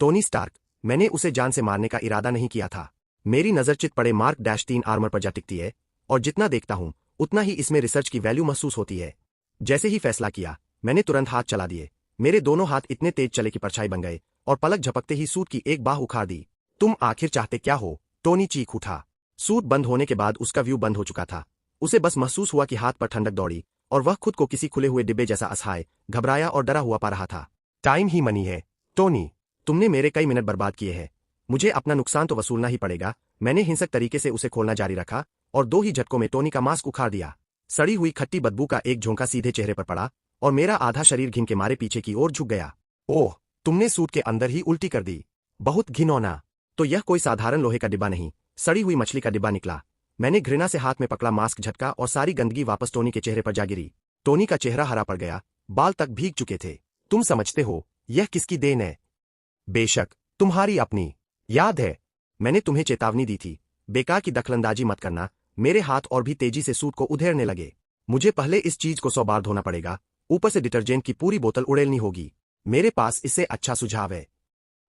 टोनी स्टार्क, मैंने उसे जान से मारने का इरादा नहीं किया था। मेरी नजर चित पड़े मार्क -3 आर्मर पर जा टिकती है, और जितना देखता हूं उतना ही इसमें रिसर्च की वैल्यू महसूस होती है। जैसे ही फैसला किया, मैंने तुरंत हाथ चला दिए। मेरे दोनों हाथ इतने तेज चले कि परछाई बन गए और पलक झपकते ही सूट की एक बाह उखाड़ दी। तुम आखिर चाहते क्या हो? टोनी चीख उठा। सूट बंद होने के बाद उसका व्यू बंद हो चुका था। उसे बस महसूस हुआ कि हाथ पर ठंडक दौड़ी और वह खुद को किसी खुले हुए डिब्बे जैसा असहाय, घबराया और डरा हुआ पा रहा था। टाइम ही मनी है टोनी, तुमने मेरे कई मिनट बर्बाद किए हैं। मुझे अपना नुकसान तो वसूलना ही पड़ेगा। मैंने हिंसक तरीके से उसे खोलना जारी रखा और 2 ही झटकों में टोनी का मास्क उखाड़ दिया। सड़ी हुई खट्टी बदबू का एक झोंका सीधे चेहरे पर पड़ा और मेरा आधा शरीर घिन के मारे पीछे की ओर झुक गया। ओह, तुमने सूट के अंदर ही उल्टी कर दी। बहुत घिनौना। तो यह कोई साधारण लोहे का डिब्बा नहीं, सड़ी हुई मछली का डिब्बा निकला। मैंने घृणा से हाथ में पकड़ा मास्क झटका और सारी गंदगी वापस टोनी के चेहरे पर जा गिरी। टोनी का चेहरा हरा पड़ गया, बाल तक भीग चुके थे। तुम समझते हो यह किसकी देन है? बेशक तुम्हारी अपनी। याद है मैंने तुम्हें चेतावनी दी थी, बेकार की दखलंदाजी मत करना। मेरे हाथ और भी तेजी से सूट को उधेड़ने लगे। मुझे पहले इस चीज को 100 बार धोना पड़ेगा, ऊपर से डिटर्जेंट की पूरी बोतल उड़ेलनी होगी। मेरे पास इससे अच्छा सुझाव है।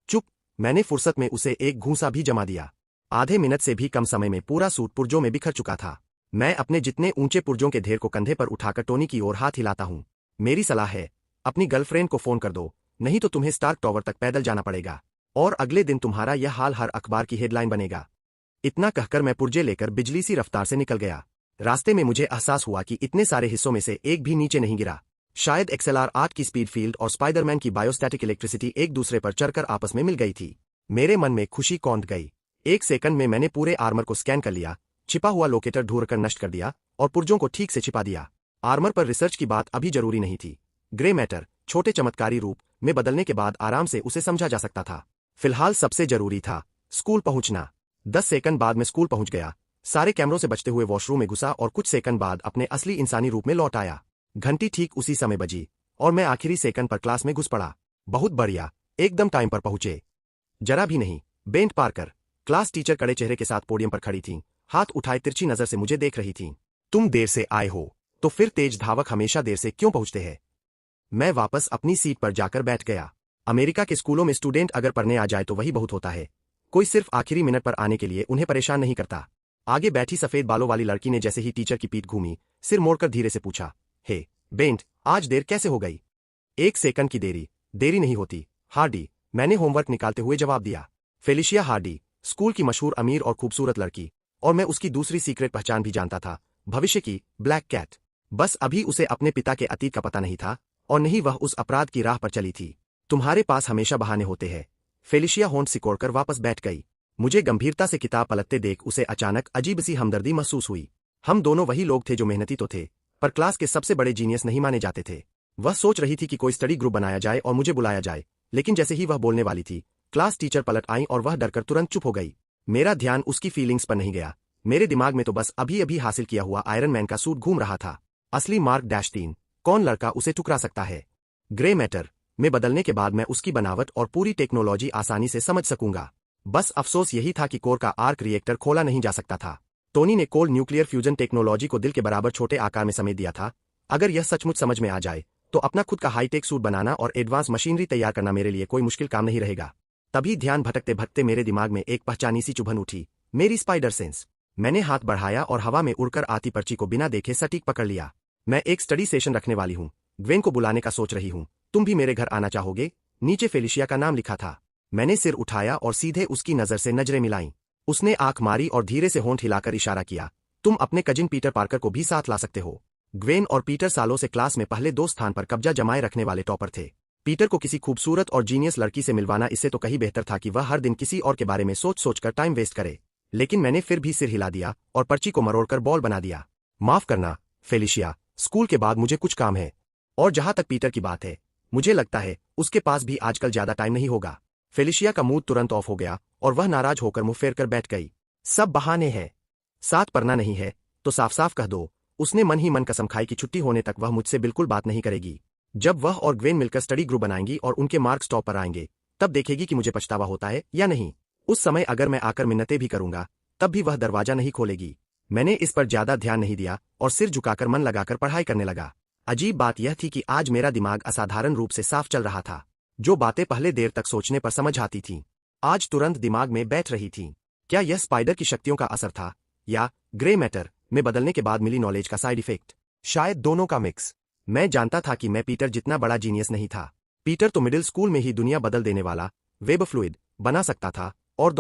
चुप। मैंने फुर्सत में उसे एक घूंसा भी जमा दिया। आधे मिनट से भी कम समय में पूरा सूट पुर्जों में बिखर चुका था। मैं अपने जितने ऊंचे पुर्जों के ढेर को कंधे पर उठाकर टोनी की ओर हाथ हिलाता हूं। मेरी सलाह है, अपनी गर्लफ्रेंड को फोन कर दो, नहीं तो तुम्हें स्टार्क टॉवर तक पैदल जाना पड़ेगा और अगले दिन तुम्हारा यह हाल हर अखबार की हेडलाइन बनेगा। इतना कहकर मैं पुर्जे लेकर बिजली सी रफ्तार से निकल गया। रास्ते में मुझे एहसास हुआ कि इतने सारे हिस्सों में से एक भी नीचे नहीं गिरा। शायद XLR-8 की स्पीड फील्ड और स्पाइडरमैन की बायोस्टैटिक इलेक्ट्रिसिटी एक दूसरे पर चढ़कर आपस में मिल गई थी। मेरे मन में खुशी कौंध गई। 1 सेकंड में मैंने पूरे आर्मर को स्कैन कर लिया, छिपा हुआ लोकेटर ढूंढकर नष्ट कर दिया और पुर्जों को ठीक से छिपा दिया। आर्मर पर रिसर्च की बात अभी जरूरी नहीं थी। ग्रे मैटर छोटे चमत्कारी रूप में बदलने के बाद आराम से उसे समझा जा सकता था। फिलहाल सबसे जरूरी था स्कूल पहुंचना। 10 सेकंड बाद मैं स्कूल पहुंच गया, सारे कैमरों से बचते हुए वॉशरूम में घुसा और कुछ सेकंड बाद अपने असली इंसानी रूप में लौट आया। घंटी ठीक उसी समय बजी और मैं आखिरी सेकंड पर क्लास में घुस पड़ा। बहुत बढ़िया, एकदम टाइम पर पहुंचे। जरा भी नहीं। बेंट पार्कर, क्लास टीचर कड़े चेहरे के साथ पोडियम पर खड़ी थीं, हाथ उठाए तिरछी नजर से मुझे देख रही थीं। तुम देर से आए हो, तो फिर तेज धावक हमेशा देर से क्यों पहुंचते हैं? मैं वापस अपनी सीट पर जाकर बैठ गया। अमेरिका के स्कूलों में स्टूडेंट अगर पढ़ने आ जाए तो वही बहुत होता है। कोई सिर्फ आखिरी मिनट पर आने के लिए उन्हें परेशान नहीं करता। आगे बैठी सफेद बालों वाली लड़की ने जैसे ही टीचर की पीठ घूमी, सिर मोड़कर धीरे से पूछा, हे बेंट, आज देर कैसे हो गई? 1 सेकंड की देरी नहीं होती हार्डी, मैंने होमवर्क निकालते हुए जवाब दिया। फेलिशिया हार्डी, स्कूल की मशहूर अमीर और खूबसूरत लड़की, और मैं उसकी दूसरी सीक्रेट पहचान भी जानता था, भविष्य की ब्लैक कैट। बस अभी उसे अपने पिता के अतीत का पता नहीं था और नहीं वह उस अपराध की राह पर चली थी। तुम्हारे पास हमेशा बहाने होते हैं। फेलिशिया होंठ सिकोड़कर वापस बैठ गई। मुझे गंभीरता से किताब पलटते देख उसे अचानक अजीब सी हमदर्दी महसूस हुई। हम दोनों वही लोग थे जो मेहनती तो थे, पर क्लास के सबसे बड़े जीनियस नहीं माने जाते थे। वह सोच रही थी कि कोई स्टडी ग्रुप बनाया जाए और मुझे बुलाया जाए, लेकिन जैसे ही वह बोलने वाली थी, क्लास टीचर पलट आई और वह डरकर तुरंत चुप हो गई। मेरा ध्यान उसकी फीलिंग्स पर नहीं गया। मेरे दिमाग में तो बस अभी अभी हासिल किया हुआ आयरन मैन का सूट घूम रहा था। असली मार्क -3, कौन लड़का उसे ठुकरा सकता है? ग्रे मैटर में बदलने के बाद मैं उसकी बनावट और पूरी टेक्नोलॉजी आसानी से समझ सकूंगा। बस अफसोस यही था कि कोर का आर्क रिएक्टर खोला नहीं जा सकता था। टोनी ने कोल्ड न्यूक्लियर फ्यूजन टेक्नोलॉजी को दिल के बराबर छोटे आकार में समेट दिया था। अगर यह सचमुच समझ में आ जाए तो अपना खुद का हाईटेक सूट बनाना और एडवांस मशीनरी तैयार करना मेरे लिए कोई मुश्किल काम नहीं रहेगा। तभी ध्यान भटकते भटकते मेरे दिमाग में एक पहचानी सी चुभन उठी, मेरी स्पाइडर सेंस। मैंने हाथ बढ़ाया और हवा में उड़कर आती पर्ची को बिना देखे सटीक पकड़ लिया। मैं एक स्टडी सेशन रखने वाली हूँ, ग्वेन को बुलाने का सोच रही हूँ, तुम भी मेरे घर आना चाहोगे? नीचे फेलिशिया का नाम लिखा था। मैंने सिर उठाया और सीधे उसकी नजर से नजरें मिलाईं। उसने आंख मारी और धीरे से होंठ हिलाकर इशारा किया। तुम अपने कजिन पीटर पार्कर को भी साथ ला सकते हो। ग्वेन और पीटर सालों से क्लास में पहले 2 स्थान पर कब्जा जमाए रखने वाले टॉपर थे। पीटर को किसी खूबसूरत और जीनियस लड़की से मिलवाना इससे तो कहीं बेहतर था कि वह हर दिन किसी और के बारे में सोच सोचकर टाइम वेस्ट करे। लेकिन मैंने फिर भी सिर हिला दिया और पर्ची को मरोड़कर बॉल बना दिया। माफ करना फेलिशिया, स्कूल के बाद मुझे कुछ काम है। और जहां तक पीटर की बात है, मुझे लगता है उसके पास भी आजकल ज्यादा टाइम नहीं होगा। फेलिशिया का मूड तुरंत ऑफ हो गया और वह नाराज होकर मुंह फेर कर बैठ गई। सब बहाने हैं। साथ पढ़ना नहीं है तो साफ साफ कह दो। उसने मन ही मन कसम खाई कि छुट्टी होने तक वह मुझसे बिल्कुल बात नहीं करेगी। जब वह और ग्वेन मिलकर स्टडी ग्रुप बनाएंगी और उनके मार्क्स टॉप पर आएंगे, तब देखेगी कि मुझे पछतावा होता है या नहीं। उस समय अगर मैं आकर मिन्नतें भी करूंगा, तब भी वह दरवाजा नहीं खोलेगी। मैंने इस पर ज्यादा ध्यान नहीं दिया और सिर झुकाकर मन लगाकर पढ़ाई करने लगा। अजीब बात यह थी कि आज मेरा दिमाग असाधारण रूप से साफ चल रहा था। जो बातें पहले देर तक सोचने पर समझ आती थीं, आज तुरंत दिमाग में बैठ रही थीं। क्या यह स्पाइडर की शक्तियों का असर था, या ग्रे मैटर में बदलने के बाद मिली नॉलेज का साइड इफेक्ट? शायद दोनों का मिक्स। मैं जानता था कि मैं पीटर जितना बड़ा जीनियस नहीं था। पीटर तो मिडिल स्कूल में ही दुनिया बदल देने वाला वेब फ्लूइड बना सकता था, और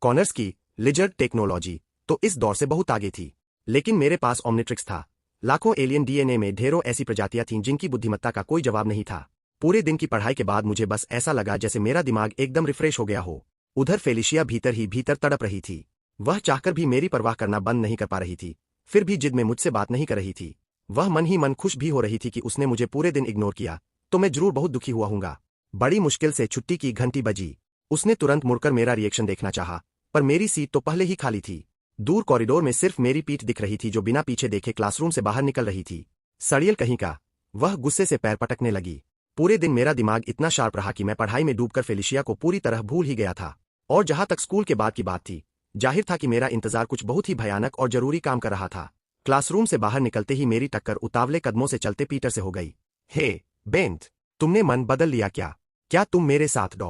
कॉनर्स की लिजर्ड टेक्नोलॉजी तो इस दौर से बहुत आगे थी। लेकिन मेरे पास ओमनिट्रिक्स था। लाखों एलियन डीएनए में ढेरों ऐसी प्रजातियां थीं जिनकी बुद्धिमत्ता का कोई जवाब नहीं था। पूरे दिन की पढ़ाई के बाद मुझे बस ऐसा लगा जैसे मेरा दिमाग एकदम रिफ्रेश हो गया हो। उधर फेलिशिया भीतर ही भीतर तड़प रही थी। वह चाहकर भी मेरी परवाह करना बंद नहीं कर पा रही थी, फिर भी जिद में मुझसे बात नहीं कर रही थी। वह मन ही मन खुश भी हो रही थी कि उसने मुझे पूरे दिन इग्नोर किया तो मैं जरूर बहुत दुखी हुआ हूंगा। बड़ी मुश्किल से छुट्टी की घंटी बजी। उसने तुरंत मुड़कर मेरा रिएक्शन देखना चाहा, पर मेरी सीट तो पहले ही खाली थी। दूर कॉरिडोर में सिर्फ मेरी पीठ दिख रही थी जो बिना पीछे देखे क्लासरूम से बाहर निकल रही थी। सड़ियल कहीं का। वह गुस्से से पैर पटकने लगी। पूरे दिन मेरा दिमाग इतना शार्प रहा कि मैं पढ़ाई में डूबकर फेलिशिया को पूरी तरह भूल ही गया था। और जहां तक स्कूल के बाद की बात थी, जाहिर था कि मेरा इंतजार कुछ बहुत ही भयानक और जरूरी काम कर रहा था। क्लासरूम से बाहर निकलते ही मेरी टक्कर उतावले कदमों से चलते पीटर से हो गई। हे बेंट, तुमने मन बदल लिया क्या? क्या तुम मेरे साथ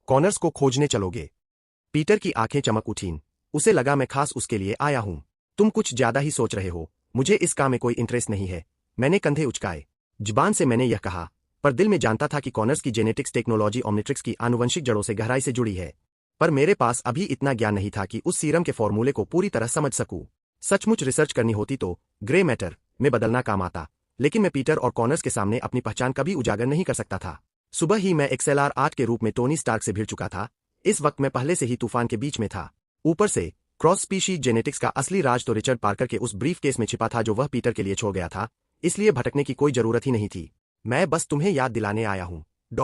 कॉनर्स को खोजने चलोगे? पीटर की आंखें चमक उठीं। उसे लगा मैं खास उसके लिए आया हूं। तुम कुछ ज्यादा ही सोच रहे हो। मुझे इस काम में कोई इंटरेस्ट नहीं है। मैंने कंधे उचकाए। जुबान से मैंने यह कहा, पर दिल में जानता था कि कॉनर्स की जेनेटिक्स टेक्नोलॉजी ओमनिट्रिक्स की आनुवंशिक जड़ों से गहराई से जुड़ी है। पर मेरे पास अभी इतना ज्ञान नहीं था कि उस सीरम के फॉर्मूले को पूरी तरह समझ सकूं। सचमुच रिसर्च करनी होती तो ग्रे मैटर में बदलना काम आता, लेकिन मैं पीटर और कॉनर्स के सामने अपनी पहचान कभी उजागर नहीं कर सकता था। सुबह ही मैं XLR-8 के रूप में टोनी स्टार्क से भिड़ चुका था। इस वक्त मैं पहले से ही तूफान के बीच में था। ऊपर से क्रॉस स्पीशीज जेनेटिक्स का असली राज तो रिचर्ड पार्कर के उस ब्रीफ केस में छिपा था जो वह पीटर के लिए छोड़ गया था, इसलिए भटकने की कोई जरूरत ही नहीं थी। मैं बस तुम्हें याद दिलाने आया हूं।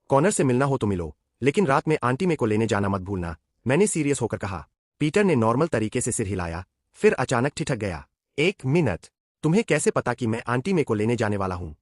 कॉनर से मिलना हो तो मिलो, लेकिन रात में आंटी में को लेने जाना मत भूलना, मैंने सीरियस होकर कहा। पीटर ने नॉर्मल तरीके से सिर हिलाया, फिर अचानक ठिठक गया। 1 मिनट, तुम्हें कैसे पता कि मैं आंटी में को लेने जाने वाला हूं?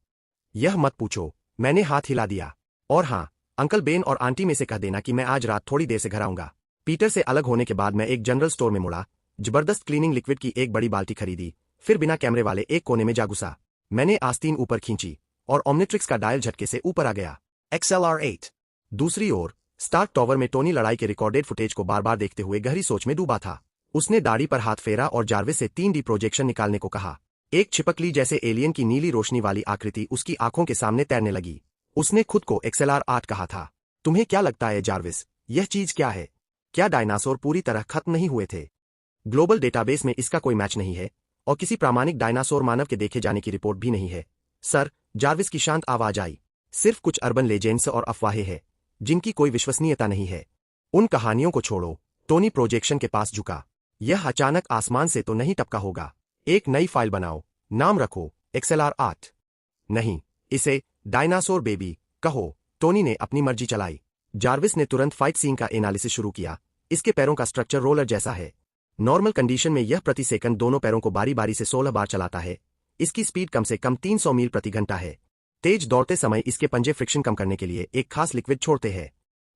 यह मत पूछो, मैंने हाथ हिला दिया। और हाँ, अंकल बेन और आंटी में से कह देना कि मैं आज रात थोड़ी देर से घर आऊंगा। पीटर से अलग होने के बाद मैं एक जनरल स्टोर में मुड़ा, जबरदस्त क्लीनिंग लिक्विड की एक बड़ी बाल्टी खरीदी, फिर बिना कैमरे वाले एक कोने में जा घुसा। मैंने आस्तीन ऊपर खींची और ओमनिट्रिक्स का डायल झटके से ऊपर आ गया। XLR-8। दूसरी ओर स्टार्क टॉवर में टोनी लड़ाई के रिकॉर्डेड फुटेज को बार बार देखते हुए गहरी सोच में डूबा था। उसने दाढ़ी पर हाथ फेरा और जार्विस से 3D प्रोजेक्शन निकालने को कहा। एक छिपकली जैसे एलियन की नीली रोशनी वाली आकृति उसकी आंखों के सामने तैरने लगी। उसने खुद को XLR-8 कहा था। तुम्हें क्या लगता है जार्विस, यह चीज क्या है? क्या डायनासोर पूरी तरह खत्म नहीं हुए थे? ग्लोबल डेटाबेस में इसका कोई मैच नहीं है, और किसी प्रामाणिक डायनासोर मानव के देखे जाने की रिपोर्ट भी नहीं है। सर, जार्विस की शांत आवाज आई। सिर्फ कुछ अर्बन लेजेंड्स और अफवाहें हैं, जिनकी कोई विश्वसनीयता नहीं है। उन कहानियों को छोड़ो। टोनी प्रोजेक्शन के पास झुका। यह अचानक आसमान से तो नहीं टपका होगा। एक नई फाइल बनाओ, नाम रखो XLR-8। नहीं, इसे डायनासोर बेबी कहो। टोनी ने अपनी मर्जी चलाई। जार्विस ने तुरंत फाइट सीन का एनालिसिस शुरू किया। इसके पैरों का स्ट्रक्चर रोलर जैसा है। नॉर्मल कंडीशन में यह प्रति सेकंड दोनों पैरों को बारी बारी से 16 बार चलाता है। इसकी स्पीड कम से कम 300 मील प्रति घंटा है। तेज दौड़ते समय इसके पंजे फ्रिक्शन कम करने के लिए एक खास लिक्विड छोड़ते हैं।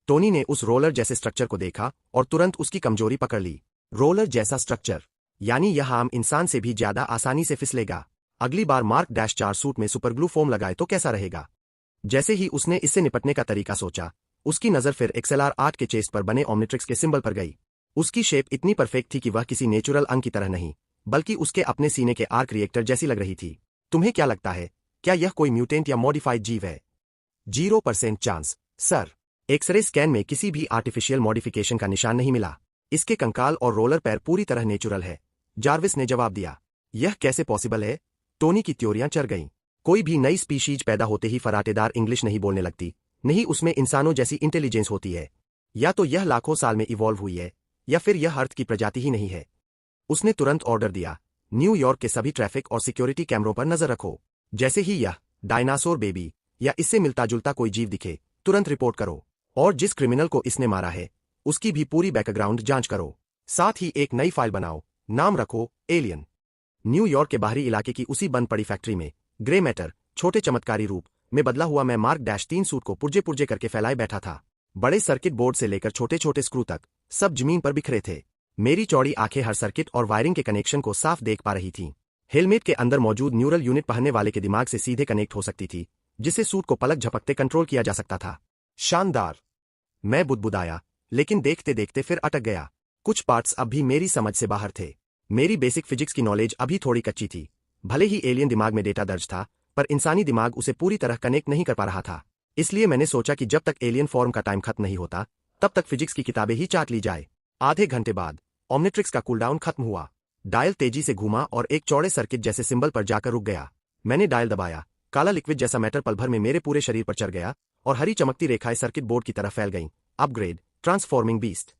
टोनी ने उस रोलर जैसे स्ट्रक्चर को देखा और तुरंत उसकी कमजोरी पकड़ ली। रोलर जैसा स्ट्रक्चर, यानी यह आम इंसान से भी ज्यादा आसानी से फिसलेगा। अगली बार मार्क -4 सूट में सुपरग्लू फोम लगाए तो कैसा रहेगा? जैसे ही उसने इससे निपटने का तरीका सोचा, उसकी नजर फिर XLR-8 के चेस्ट पर बने ओमनिट्रिक्स के सिंबल पर गई। उसकी शेप इतनी परफेक्ट थी कि वह किसी नेचुरल अंग की तरह नहीं, बल्कि उसके अपने सीने के आर्क रिएक्टर जैसी लग रही थी। तुम्हें क्या लगता है, क्या यह कोई म्यूटेंट या मॉडिफाइड जीव है? 0% चांस, सर। एक्सरे स्कैन में किसी भी आर्टिफिशियल मॉडिफिकेशन का निशान नहीं मिला। इसके कंकाल और रोलर पैर पूरी तरह नेचुरल है। जार्विस ने जवाब दिया। यह कैसे पॉसिबल है? टोनी की त्योरियां चढ़ गईं। कोई भी नई स्पीशीज पैदा होते ही फराटेदार इंग्लिश नहीं बोलने लगती, नहीं उसमें इंसानों जैसी इंटेलिजेंस होती है। या तो यह लाखों साल में इवॉल्व हुई है, या फिर यह अर्थ की प्रजाति ही नहीं है। उसने तुरंत ऑर्डर दिया, न्यूयॉर्क के सभी ट्रैफिक और सिक्योरिटी कैमरों पर नजर रखो। जैसे ही यह डायनासोर बेबी या इससे मिलता जुलता कोई जीव दिखे, तुरंत रिपोर्ट करो। और जिस क्रिमिनल को इसने मारा है, उसकी भी पूरी बैकग्राउंड जांच करो। साथ ही एक नई फाइल बनाओ, नाम रखो एलियन। न्यूयॉर्क के बाहरी इलाके की उसी बंद पड़ी फैक्ट्री में ग्रे मैटर छोटे चमत्कारी रूप में बदला हुआ मैं मार्क -3 सूट को पुर्जे पुर्जे करके फैलाए बैठा था। बड़े सर्किट बोर्ड से लेकर छोटे छोटे स्क्रू तक सब जमीन पर बिखरे थे। मेरी चौड़ी आंखें हर सर्किट और वायरिंग के कनेक्शन को साफ देख पा रही थीं। हेलमेट के अंदर मौजूद न्यूरल यूनिट पहनने वाले के दिमाग से सीधे कनेक्ट हो सकती थी, जिसे सूट को पलक झपकते कंट्रोल किया जा सकता था। शानदार, मैं बुदबुदाया, लेकिन देखते देखते फिर अटक गया। कुछ पार्ट्स अब भी मेरी समझ से बाहर थे। मेरी बेसिक फिजिक्स की नॉलेज अभी थोड़ी कच्ची थी। भले ही एलियन दिमाग में डेटा दर्ज था, पर इंसानी दिमाग उसे पूरी तरह कनेक्ट नहीं कर पा रहा था। इसलिए मैंने सोचा कि जब तक एलियन फॉर्म का टाइम खत्म नहीं होता, तब तक फिजिक्स की किताबें ही चाट ली जाए। आधे घंटे बाद ओमनिट्रिक्स का कूलडाउन खत्म हुआ। डायल तेजी से घूमा और एक चौड़े सर्किट जैसे सिंबल पर जाकर रुक गया। मैंने डायल दबाया, काला लिक्विड जैसा मैटर पल भर में मेरे पूरे शरीर पर चढ़ गया और हरी चमकती रेखाएं सर्किट बोर्ड की तरफ फैल गईं। Upgrade, transforming beast.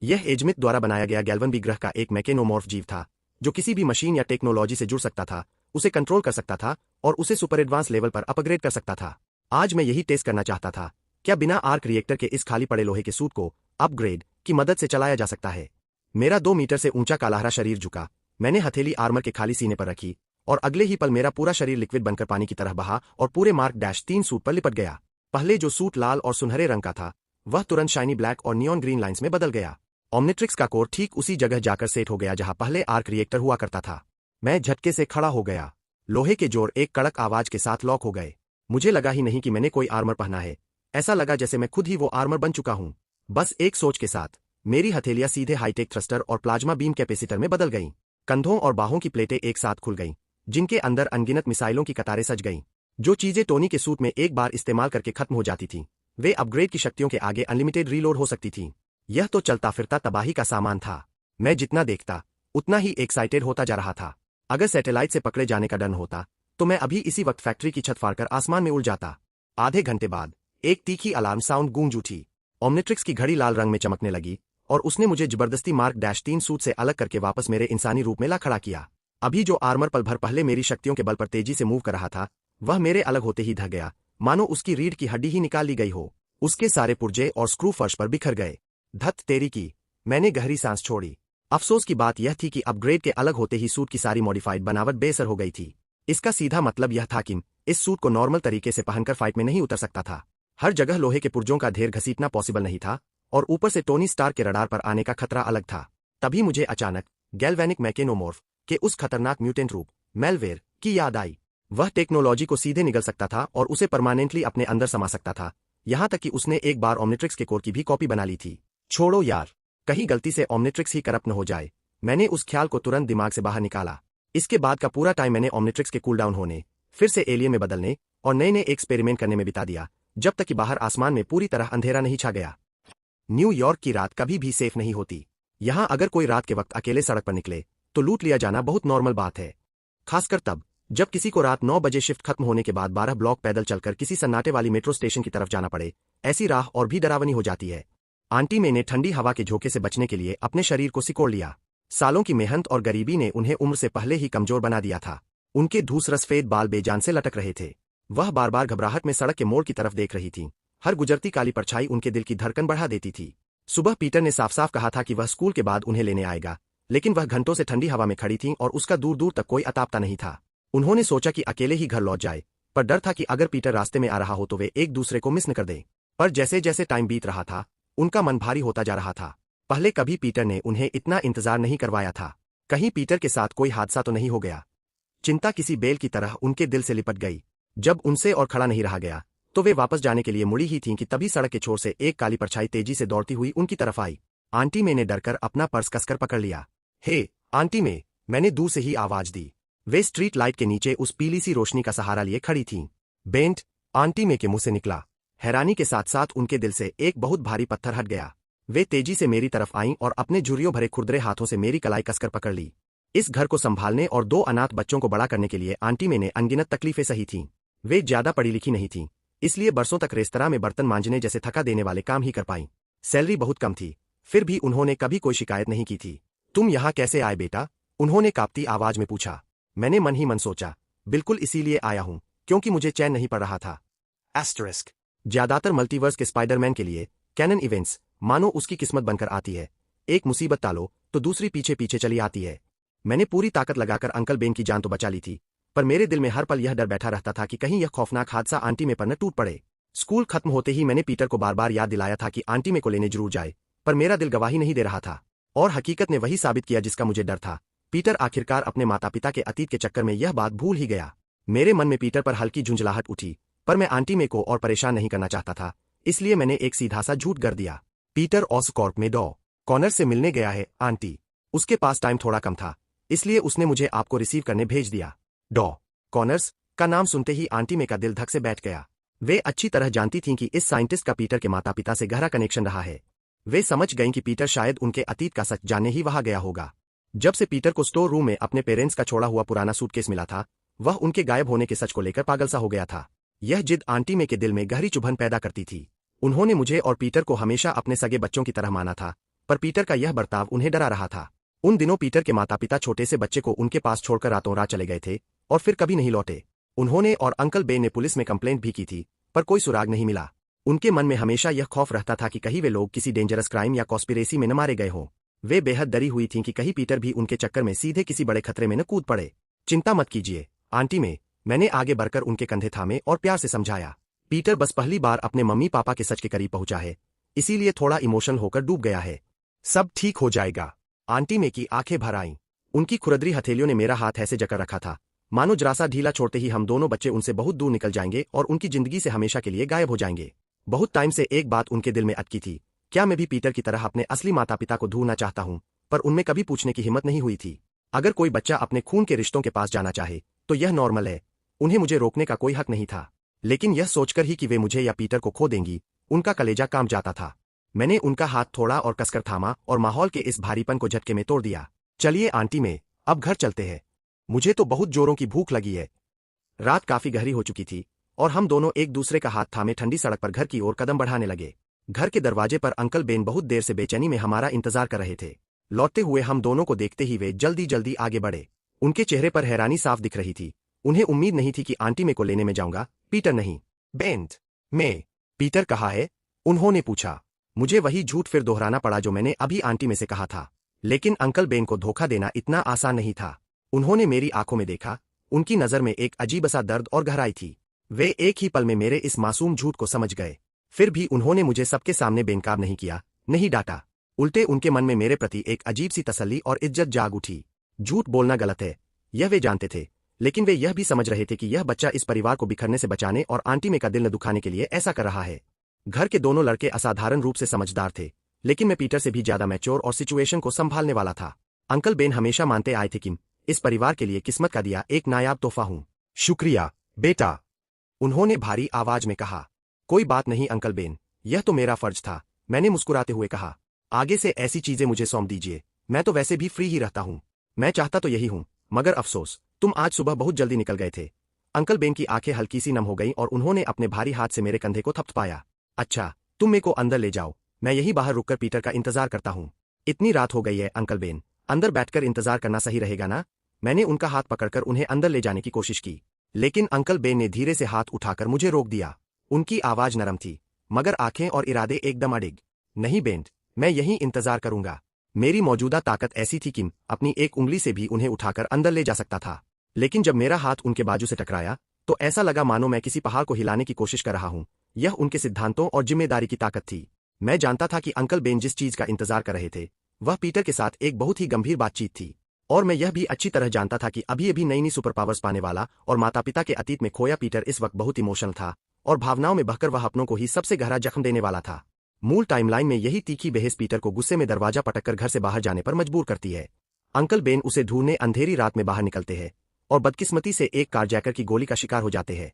यह एजमिथ द्वारा बनाया गया गैल्वन बी ग्रह का एक मैकेनोमॉर्फ जीव था, जो किसी भी मशीन या टेक्नोलॉजी से जुड़ सकता था, उसे कंट्रोल कर सकता था और उसे सुपर एडवांस लेवल पर अपग्रेड कर सकता था। आज मैं यही टेस्ट करना चाहता था, क्या बिना आर्क रिएक्टर के इस खाली पड़े लोहे के सूट को अपग्रेड की मदद से चलाया जा सकता है। मेरा 2 मीटर से ऊंचा कालाहरा शरीर झुका। मैंने हथेली आर्मर के खाली सीने पर रखी और अगले ही पल मेरा पूरा शरीर लिक्विड बनकर पानी की तरह बहा और पूरे मार्क -3 सूट पर लिपट गया। पहले जो सूट लाल और सुनहरे रंग का था, वह तुरंत शाइनी ब्लैक और नियॉन ग्रीन लाइंस में बदल गया। ओमनिट्रिक्स का कोर ठीक उसी जगह जाकर सेट हो गया जहां पहले आर्क रिएक्टर हुआ करता था। मैं झटके से खड़ा हो गया। लोहे के जोड़ एक कड़क आवाज के साथ लॉक हो गए। मुझे लगा ही नहीं कि मैंने कोई आर्मर पहना है। ऐसा लगा जैसे मैं खुद ही वो आर्मर बन चुका हूं। बस एक सोच के साथ मेरी हथेलियां सीधे हाईटेक थ्रस्टर और प्लाज्मा बीम कैपेसिटर में बदल गईं। कंधों और बाहों की प्लेटें एक साथ खुल गईं, जिनके अंदर अनगिनत मिसाइलों की कतारें सज गईं। जो चीजें टोनी के सूट में एक बार इस्तेमाल करके खत्म हो जाती थीं, वे अपग्रेड की शक्तियों के आगे अनलिमिटेड रीलोड हो सकती थीं। यह तो चलता फिरता तबाही का सामान था। मैं जितना देखता, उतना ही एक्साइटेड होता जा रहा था। अगर सैटेलाइट से पकड़े जाने का डर होता, तो मैं अभी इसी वक्त फैक्ट्री की छत फाड़कर आसमान में उड़ जाता। आधे घंटे बाद एक तीखी अलार्म साउंड गूंज उठी। ओमनिट्रिक्स की घड़ी लाल रंग में चमकने लगी और उसने मुझे जबरदस्ती मार्क -3 सूट से अलग करके वापस मेरे इंसानी रूप में ला खड़ा किया। अभी जो आर्मर पल भर पहले मेरी शक्तियों के बल पर तेजी से मूव कर रहा था, वह मेरे अलग होते ही ढह गया, मानो उसकी रीढ़ की हड्डी ही निकाल ली गई हो। उसके सारे पुर्जे और स्क्रू फर्श पर बिखर गए। धत तेरी की, मैंने गहरी सांस छोड़ी। अफसोस की बात यह थी कि अपग्रेड के अलग होते ही सूट की सारी मॉडिफाइड बनावट बेअसर हो गई थी। इसका सीधा मतलब यह था कि इस सूट को नॉर्मल तरीके से पहनकर फाइट में नहीं उतर सकता था। हर जगह लोहे के पुर्जों का ढेर घसीटना पॉसिबल नहीं था और ऊपर से टोनी स्टार के रडार पर आने का खतरा अलग था। तभी मुझे अचानक गैल्वेनिक मैकेनोमॉर्फ के उस खतरनाक म्यूटेंट रूप मेलवेयर की याद आई। वह टेक्नोलॉजी को सीधे निगल सकता था और उसे परमानेंटली अपने अंदर समा सकता था, यहां तक कि उसने एक बार ओमनिट्रिक्स के कोर की भी कॉपी बना ली थी। छोड़ो यार, कहीं गलती से ओमनिट्रिक्स ही करप्ट न हो जाए। मैंने उस ख्याल को तुरंत दिमाग से बाहर निकाला। इसके बाद का पूरा टाइम मैंने ओमनिट्रिक्स के कूलडाउन होने, फिर से एलियन में बदलने और नए नए एक्सपेरिमेंट करने में बिता दिया, जब तक कि बाहर आसमान में पूरी तरह अंधेरा नहीं छा गया। न्यूयॉर्क की रात कभी भी सेफ नहीं होती। यहां अगर कोई रात के वक्त अकेले सड़क पर निकले, तो लूट लिया जाना बहुत नॉर्मल बात है। खासकर तब, जब किसी को रात 9 बजे शिफ्ट खत्म होने के बाद 12 ब्लॉक पैदल चलकर किसी सन्नाटे वाली मेट्रो स्टेशन की तरफ जाना पड़े। ऐसी राह और भी डरावनी हो जाती है। आंटी मे ने ठंडी हवा के झोंके से बचने के लिए अपने शरीर को सिकोड़ लिया। सालों की मेहनत और गरीबी ने उन्हें उम्र से पहले ही कमजोर बना दिया था। उनके धूसरसफेद बाल बेजान से लटक रहे थे। वह बार बार घबराहट में सड़क के मोड़ की तरफ देख रही थीं। हर गुजरती काली परछाई उनके दिल की धड़कन बढ़ा देती थी। सुबह पीटर ने साफ साफ कहा था कि वह स्कूल के बाद उन्हें लेने आएगा, लेकिन वह घंटों से ठंडी हवा में खड़ी थीं और उसका दूर दूर तक कोई अतापता नहीं था। उन्होंने सोचा कि अकेले ही घर लौट जाए, पर डर था कि अगर पीटर रास्ते में आ रहा हो तो वे एक दूसरे को मिस न कर दें। पर जैसे जैसे टाइम बीत रहा था, उनका मन भारी होता जा रहा था। पहले कभी पीटर ने उन्हें इतना इंतजार नहीं करवाया था। कहीं पीटर के साथ कोई हादसा तो नहीं हो गया। चिंता किसी बेल की तरह उनके दिल से लिपट गई। जब उनसे और खड़ा नहीं रहा गया, तो वे वापस जाने के लिए मुड़ी ही थीं कि तभी सड़क के छोर से एक काली परछाई तेजी से दौड़ती हुई उनकी तरफ आई। आंटी मे ने डरकर अपना पर्स कसकर पकड़ लिया। हे आंटी मे, मैंने दूर से ही आवाज दी। वे स्ट्रीट लाइट के नीचे उस पीली सी रोशनी का सहारा लिए खड़ी थीं। बेंट, आंटी मे के मुंह से निकला। हैरानी के साथ साथ उनके दिल से एक बहुत भारी पत्थर हट गया। वे तेजी से मेरी तरफ आईं और अपने झुर्रियों भरे खुरदरे हाथों से मेरी कलाई कसकर पकड़ ली। इस घर को संभालने और 2 अनाथ बच्चों को बड़ा करने के लिए आंटी में ने अनगिनत तकलीफें सही थीं। वे ज्यादा पढ़ी लिखी नहीं थीं, इसलिए बरसों तक रेस्तरां में बर्तन मांजने जैसे थका देने वाले काम ही कर पाईं। सैलरी बहुत कम थी, फिर भी उन्होंने कभी कोई शिकायत नहीं की थी। तुम यहाँ कैसे आए बेटा? उन्होंने कांपती आवाज में पूछा। मैंने मन ही मन सोचा, बिल्कुल इसीलिए आया हूं क्योंकि मुझे चैन नहीं पड़ रहा था। एस्टरिस्क। ज्यादातर मल्टीवर्स के स्पाइडरमैन के लिए कैनन इवेंट्स मानो उसकी किस्मत बनकर आती है। एक मुसीबत टालो तो दूसरी पीछे पीछे चली आती है। मैंने पूरी ताकत लगाकर अंकल बेन की जान तो बचा ली थी, पर मेरे दिल में हर पल यह डर बैठा रहता था कि कहीं यह खौफनाक हादसा आंटी में पर न टूट पड़े। स्कूल खत्म होते ही मैंने पीटर को बार बार याद दिलाया था कि आंटी में को लेने जरूर जाए, पर मेरा दिल गवाही नहीं दे रहा था। और हकीकत ने वही साबित किया जिसका मुझे डर था। पीटर आखिरकार अपने माता पिता के अतीत के चक्कर में यह बात भूल ही गया। मेरे मन में पीटर पर हल्की झुंझलाहट उठी, पर मैं आंटी में को और परेशान नहीं करना चाहता था, इसलिए मैंने एक सीधा सा झूठ कर दिया। पीटर ऑसकॉर्प में डॉ कॉनर से मिलने गया है आंटी। उसके पास टाइम थोड़ा कम था, इसलिए उसने मुझे आपको रिसीव करने भेज दिया। डॉ कॉनर्स का नाम सुनते ही आंटी में का दिल धक से बैठ गया। वे अच्छी तरह जानती थीं कि इस साइंटिस्ट का पीटर के माता पिता से गहरा कनेक्शन रहा है। वे समझ गईं कि पीटर शायद उनके अतीत का सच जानने ही वहां गया होगा। जब से पीटर को स्टोर रूम में अपने पेरेंट्स का छोड़ा हुआ पुराना सूटकेस मिला था, वह उनके गायब होने के सच को लेकर पागल सा हो गया था। यह जिद आंटी में के दिल में गहरी चुभन पैदा करती थी। उन्होंने मुझे और पीटर को हमेशा अपने सगे बच्चों की तरह माना था, पर पीटर का यह बर्ताव उन्हें डरा रहा था। उन दिनों पीटर के माता पिता छोटे से बच्चे को उनके पास छोड़कर रातों रात चले गए थे और फिर कभी नहीं लौटे। उन्होंने और अंकल बेन ने पुलिस में कंप्लेंट भी की थी, पर कोई सुराग नहीं मिला। उनके मन में हमेशा यह खौफ रहता था कि कहीं वे लोग किसी डेंजरस क्राइम या कॉन्स्पिरेसी में न मारे गए हों। वे बेहद डरी हुई थीं कि कहीं पीटर भी उनके चक्कर में सीधे किसी बड़े खतरे में न कूद पड़े। चिंता मत कीजिए आंटी में, मैंने आगे बढ़कर उनके कंधे थामे और प्यार से समझाया। पीटर बस पहली बार अपने मम्मी पापा के सच के करीब पहुंचा है, इसीलिए थोड़ा इमोशनल होकर डूब गया है। सब ठीक हो जाएगा। आंटी में की आंखें भर आईं। उनकी खुरदरी हथेलियों ने मेरा हाथ ऐसे जकड़ रखा था मानो जरा सा ढीला छोड़ते ही हम दोनों बच्चे उनसे बहुत दूर निकल जाएंगे और उनकी जिंदगी से हमेशा के लिए गायब हो जाएंगे। बहुत टाइम से एक बात उनके दिल में अटकी थी, क्या मैं भी पीटर की तरह अपने असली माता पिता को ढूंढना चाहता हूं, पर उनमें कभी पूछने की हिम्मत नहीं हुई थी। अगर कोई बच्चा अपने खून के रिश्तों के पास जाना चाहे तो यह नॉर्मल है, उन्हें मुझे रोकने का कोई हक नहीं था। लेकिन यह सोचकर ही कि वे मुझे या पीटर को खो देंगी, उनका कलेजा कांप जाता था। मैंने उनका हाथ थोड़ा और कसकर थामा और माहौल के इस भारीपन को झटके में तोड़ दिया। चलिए आंटी में, अब घर चलते हैं। मुझे तो बहुत जोरों की भूख लगी है। रात काफी गहरी हो चुकी थी और हम दोनों एक दूसरे का हाथ थामे ठंडी सड़क पर घर की ओर कदम बढ़ाने लगे। घर के दरवाजे पर अंकल बेन बहुत देर से बेचैनी में हमारा इंतजार कर रहे थे। लौटते हुए हम दोनों को देखते ही वे जल्दी जल्दी आगे बढ़े। उनके चेहरे पर हैरानी साफ दिख रही थी। उन्हें उम्मीद नहीं थी कि आंटी में को लेने में जाऊंगा, पीटर नहीं। बेंट में पीटर कहाँ है? उन्होंने पूछा। मुझे वही झूठ फिर दोहराना पड़ा जो मैंने अभी आंटी में से कहा था, लेकिन अंकल बेन को धोखा देना इतना आसान नहीं था। उन्होंने मेरी आंखों में देखा, उनकी नजर में एक अजीब सा दर्द और गहराई थी। वे एक ही पल में मेरे इस मासूम झूठ को समझ गए। फिर भी उन्होंने मुझे सबके सामने बेनकाब नहीं किया, नहीं डांटा। उल्टे उनके मन में मेरे प्रति एक अजीब सी तसल्ली और इज्जत जाग उठी। झूठ बोलना गलत है, यह वे जानते थे, लेकिन वे यह भी समझ रहे थे कि यह बच्चा इस परिवार को बिखरने से बचाने और आंटी में का दिल न दुखाने के लिए ऐसा कर रहा है। घर के दोनों लड़के असाधारण रूप से समझदार थे, लेकिन मैं पीटर से भी ज्यादा मैच्योर और सिचुएशन को संभालने वाला था। अंकल बेन हमेशा मानते आए थे कि इस परिवार के लिए किस्मत का दिया एक नायाब तोहफा हूं। शुक्रिया बेटा, उन्होंने भारी आवाज में कहा। कोई बात नहीं अंकल बेन, यह तो मेरा फर्ज था, मैंने मुस्कुराते हुए कहा। आगे से ऐसी चीजें मुझे सौंप दीजिए, मैं तो वैसे भी फ्री ही रहता हूं। मैं चाहता तो यही हूं, मगर अफसोस तुम आज सुबह बहुत जल्दी निकल गए थे। अंकल बेन की आंखें हल्की सी नम हो गईं और उन्होंने अपने भारी हाथ से मेरे कंधे को थपथपाया। अच्छा, तुम मेरे को अंदर ले जाओ, मैं यही बाहर रुककर पीटर का इंतजार करता हूं। इतनी रात हो गई है अंकल बेन, अंदर बैठकर इंतजार करना सही रहेगा ना? मैंने उनका हाथ पकड़कर उन्हें अंदर ले जाने की कोशिश की, लेकिन अंकल बेन ने धीरे से हाथ उठाकर मुझे रोक दिया। उनकी आवाज नरम थी, मगर आंखें और इरादे एकदम अडिग। नहीं बेंट, मैं यहीं इंतजार करूंगा। मेरी मौजूदा ताकत ऐसी थी कि अपनी एक उंगली से भी उन्हें उठाकर अंदर ले जा सकता था, लेकिन जब मेरा हाथ उनके बाजू से टकराया तो ऐसा लगा मानो मैं किसी पहाड़ को हिलाने की कोशिश कर रहा हूं। यह उनके सिद्धांतों और जिम्मेदारी की ताकत थी। मैं जानता था कि अंकल बेन जिस चीज का इंतजार कर रहे थे वह पीटर के साथ एक बहुत ही गंभीर बातचीत थी, और मैं यह भी अच्छी तरह जानता था कि अभी अभी नई नई सुपर पावर्स पाने वाला और माता पिता के अतीत में खोया पीटर इस वक्त बहुत इमोशनल था और भावनाओं में बहकर वह अपनों को ही सबसे गहरा जख्म देने वाला था। मूल टाइमलाइन में यही तीखी बहस पीटर को गुस्से में दरवाजा पटककर घर से बाहर जाने पर मजबूर करती है। अंकल बेन उसे ढूंढने अंधेरी रात में बाहर निकलते हैं और बदकिस्मती से एक कारजैकर की गोली का शिकार हो जाते हैं।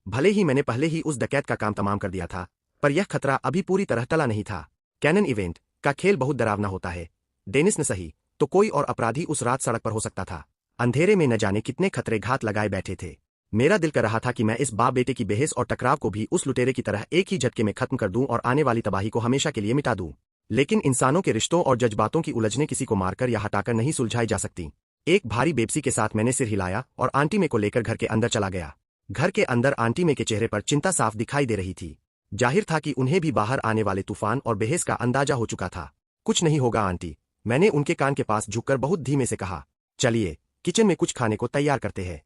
भले ही मैंने पहले ही उस डकैत का काम तमाम कर दिया था, पर यह खतरा अभी पूरी तरह टला नहीं था। कैनन इवेंट का खेल बहुत डरावना होता है। डेनिस ने सही तो कोई और अपराधी उस रात सड़क पर हो सकता था। अंधेरे में न जाने कितने खतरे घात लगाए बैठे थे। मेरा दिल कर रहा था कि मैं इस बाप बेटे की बहस और टकराव को भी उस लुटेरे की तरह एक ही झटके में खत्म कर दूं और आने वाली तबाही को हमेशा के लिए मिटा दूं। लेकिन इंसानों के रिश्तों और जज्बातों की उलझने किसी को मारकर या हटाकर नहीं सुलझाई जा सकती। एक भारी बेबसी के साथ मैंने सिर हिलाया और आंटी में को लेकर घर के अंदर चला गया। घर के अंदर आंटी में के चेहरे पर चिंता साफ दिखाई दे रही थी। जाहिर था कि उन्हें भी बाहर आने वाले तूफान और बहस का अंदाजा हो चुका था। कुछ नहीं होगा आंटी, मैंने उनके कान के पास झुककर बहुत धीमे से कहा। चलिए किचन में कुछ खाने को तैयार करते हैं।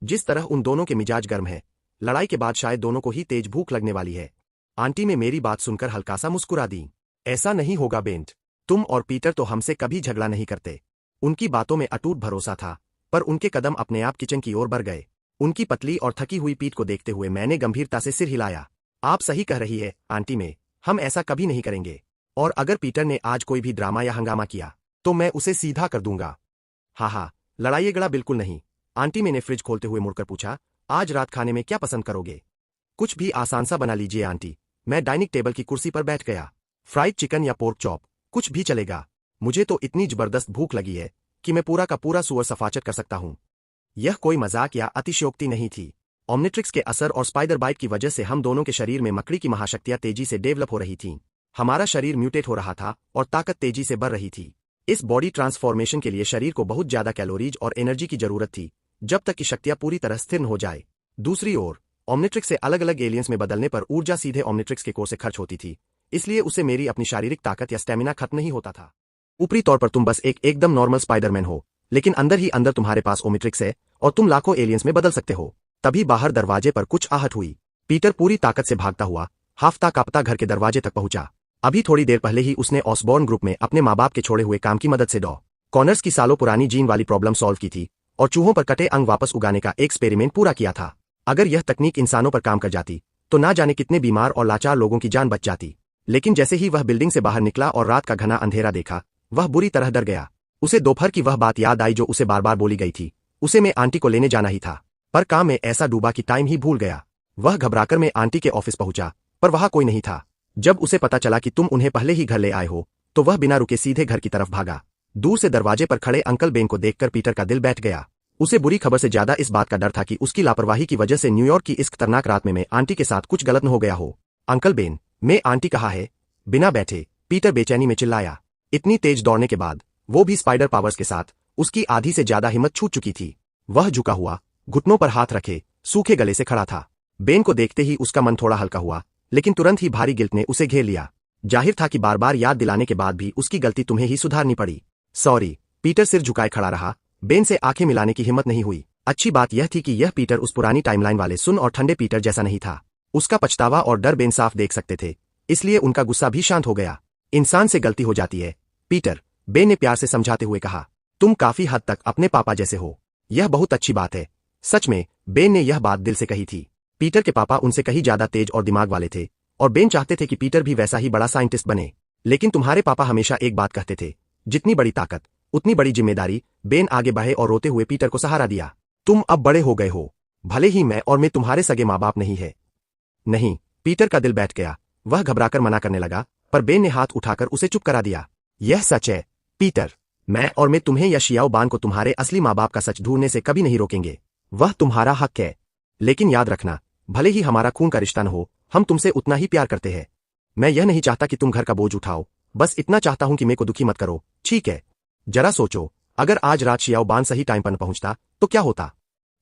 जिस तरह उन दोनों के मिजाज गर्म है, लड़ाई के बाद शायद दोनों को ही तेज भूख लगने वाली है। आंटी ने मेरी बात सुनकर हल्का सा मुस्कुरा दी। ऐसा नहीं होगा बेंट, तुम और पीटर तो हमसे कभी झगड़ा नहीं करते। उनकी बातों में अटूट भरोसा था, पर उनके कदम अपने आप किचन की ओर बढ़ गए। उनकी पतली और थकी हुई पीठ को देखते हुए मैंने गंभीरता से सिर हिलाया। आप सही कह रही है आंटी में, हम ऐसा कभी नहीं करेंगे। और अगर पीटर ने आज कोई भी ड्रामा या हंगामा किया तो मैं उसे सीधा कर दूंगा। हाँ, लड़ाइएगा बिल्कुल नहीं। आंटी मैंने फ्रिज खोलते हुए मुड़कर पूछा, आज रात खाने में क्या पसंद करोगे? कुछ भी आसान सा बना लीजिए आंटी। मैं डाइनिंग टेबल की कुर्सी पर बैठ गया। फ्राइड चिकन या पोर्क चॉप, कुछ भी चलेगा। मुझे तो इतनी जबरदस्त भूख लगी है कि मैं पूरा का पूरा सुअर सफाचट कर सकता हूं। यह कोई मजाक या अतिशयोक्ति नहीं थी। ओमनिट्रिक्स के असर और स्पाइडर बाइट की वजह से हम दोनों के शरीर में मकड़ी की महाशक्तियां तेजी से डेवलप हो रही थीं। हमारा शरीर म्यूटेट हो रहा था और ताकत तेजी से बढ़ रही थी। इस बॉडी ट्रांसफॉर्मेशन के लिए शरीर को बहुत ज्यादा कैलोरीज और एनर्जी की जरूरत थी, जब तक कि शक्तियां पूरी तरह स्थिर हो जाए। दूसरी ओर ओमनिट्रिक्स से अलग अलग एलियंस में बदलने पर ऊर्जा सीधे ओमनिट्रिक्स के कोर से खर्च होती थी, इसलिए उसे मेरी अपनी शारीरिक ताकत या स्टेमिना खत्म नहीं होता था। ऊपरी तौर पर तुम बस एकदम नॉर्मल स्पाइडरमैन हो, लेकिन अंदर ही अंदर तुम्हारे पास ओमनिट्रिक्स है और तुम लाखों एलियंस में बदल सकते हो। तभी बाहर दरवाजे पर कुछ आहट हुई। पीटर पूरी ताकत से भागता हुआ हाफता कांपता घर के दरवाजे तक पहुंचा। अभी थोड़ी देर पहले ही उसने ऑसबॉर्न ग्रुप में अपने माँ बाप के छोड़े हुए काम की मदद से डॉ कॉनर्स की सालों पुरानी जीन वाली प्रॉब्लम सॉल्व की थी और चूहों पर कटे अंग वापस उगाने का एक्सपेरिमेंट पूरा किया था। अगर यह तकनीक इंसानों पर काम कर जाती तो ना जाने कितने बीमार और लाचार लोगों की जान बच जाती। लेकिन जैसे ही वह बिल्डिंग से बाहर निकला और रात का घना अंधेरा देखा, वह बुरी तरह डर गया। उसे दोपहर की वह बात याद आई जो उसे बार बार बोली गई थी। उसे मैं आंटी को लेने जाना ही था, पर काम में ऐसा डूबा कि टाइम ही भूल गया। वह घबराकर मैं आंटी के ऑफिस पहुंचा, पर वहां कोई नहीं था। जब उसे पता चला कि तुम उन्हें पहले ही घर ले आए हो, तो वह बिना रुके सीधे घर की तरफ भागा। दूर से दरवाजे पर खड़े अंकल बेन को देखकर पीटर का दिल बैठ गया। उसे बुरी खबर से ज्यादा इस बात का डर था कि उसकी लापरवाही की वजह से न्यूयॉर्क की इस खतरनाक रात में आंटी के साथ कुछ गलत न हो गया हो। अंकल बेन, मैं आंटी कहाँ है? बिना बैठे पीटर बेचैनी में चिल्लाया। इतनी तेज दौड़ने के बाद, वो भी स्पाइडर पावर्स के साथ, उसकी आधी से ज्यादा हिम्मत छूट चुकी थी। वह झुका हुआ, घुटनों पर हाथ रखे, सूखे गले से खड़ा था। बेन को देखते ही उसका मन थोड़ा हल्का हुआ, लेकिन तुरंत ही भारी गिल्ट ने उसे घेर लिया। जाहिर था कि बार बार याद दिलाने के बाद भी उसकी गलती तुम्हें ही सुधारनी पड़ी। सॉरी। पीटर सिर झुकाए खड़ा रहा। बेन से आंखें मिलाने की हिम्मत नहीं हुई। अच्छी बात यह थी कि यह पीटर उस पुरानी टाइमलाइन वाले सुन और ठंडे पीटर जैसा नहीं था। उसका पछतावा और डर बेन साफ देख सकते थे, इसलिए उनका गुस्सा भी शांत हो गया। इंसान से गलती हो जाती है पीटर, बेन ने प्यार से समझाते हुए कहा। तुम काफी हद तक अपने पापा जैसे हो। यह बहुत अच्छी बात है। सच में, बेन ने यह बात दिल से कही थी। पीटर के पापा उनसे कहीं ज्यादा तेज और दिमाग वाले थे, और बेन चाहते थे कि पीटर भी वैसा ही बड़ा साइंटिस्ट बने। लेकिन तुम्हारे पापा हमेशा एक बात कहते थे, जितनी बड़ी ताकत उतनी बड़ी जिम्मेदारी। बेन आगे बढ़े और रोते हुए पीटर को सहारा दिया। तुम अब बड़े हो गए हो, भले ही मैं तुम्हारे सगे माँ बाप नहीं है। नहीं, पीटर का दिल बैठ गया। वह घबराकर मना करने लगा, पर बेन ने हाथ उठाकर उसे चुप करा दिया। यह सच है पीटर, मैं तुम्हें या शियाओ बान को तुम्हारे असली माँ बाप का सच ढूंढने से कभी नहीं रोकेंगे। वह तुम्हारा हक है। लेकिन याद रखना, भले ही हमारा खून का रिश्ता न हो, हम तुमसे उतना ही प्यार करते हैं। मैं यह नहीं चाहता कि तुम घर का बोझ उठाओ, बस इतना चाहता हूं कि मेरे को दुखी मत करो, ठीक है? जरा सोचो, अगर आज रात शियाओ बान सही टाइम पर न पहुंचता तो क्या होता?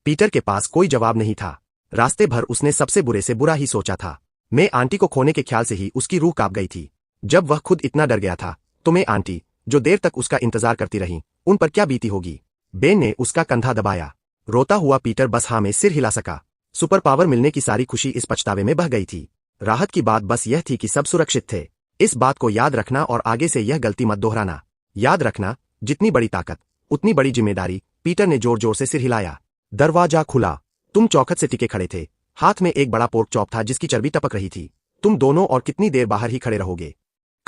पीटर के पास कोई जवाब नहीं था। रास्ते भर उसने सबसे बुरे से बुरा ही सोचा था। मैं आंटी को खोने के ख्याल से ही उसकी रूह कांप गई थी। जब वह खुद इतना डर गया था, तो मैं आंटी, जो देर तक उसका इंतजार करती रही, उन पर क्या बीती होगी? बेन ने उसका कंधा दबाया। रोता हुआ पीटर बस हाँ में सिर हिला सका। सुपर पावर मिलने की सारी खुशी इस पछतावे में बह गई थी। राहत की बात बस यह थी कि सब सुरक्षित थे। इस बात को याद रखना और आगे से यह गलती मत दोहराना। याद रखना, जितनी बड़ी ताकत उतनी बड़ी जिम्मेदारी। पीटर ने जोर जोर से सिर हिलाया। दरवाजा खुला। तुम चौखट से टिके खड़े थे। हाथ में एक बड़ा पोर्क चॉप था जिसकी चर्बी टपक रही थी। तुम दोनों और कितनी देर बाहर ही खड़े रहोगे?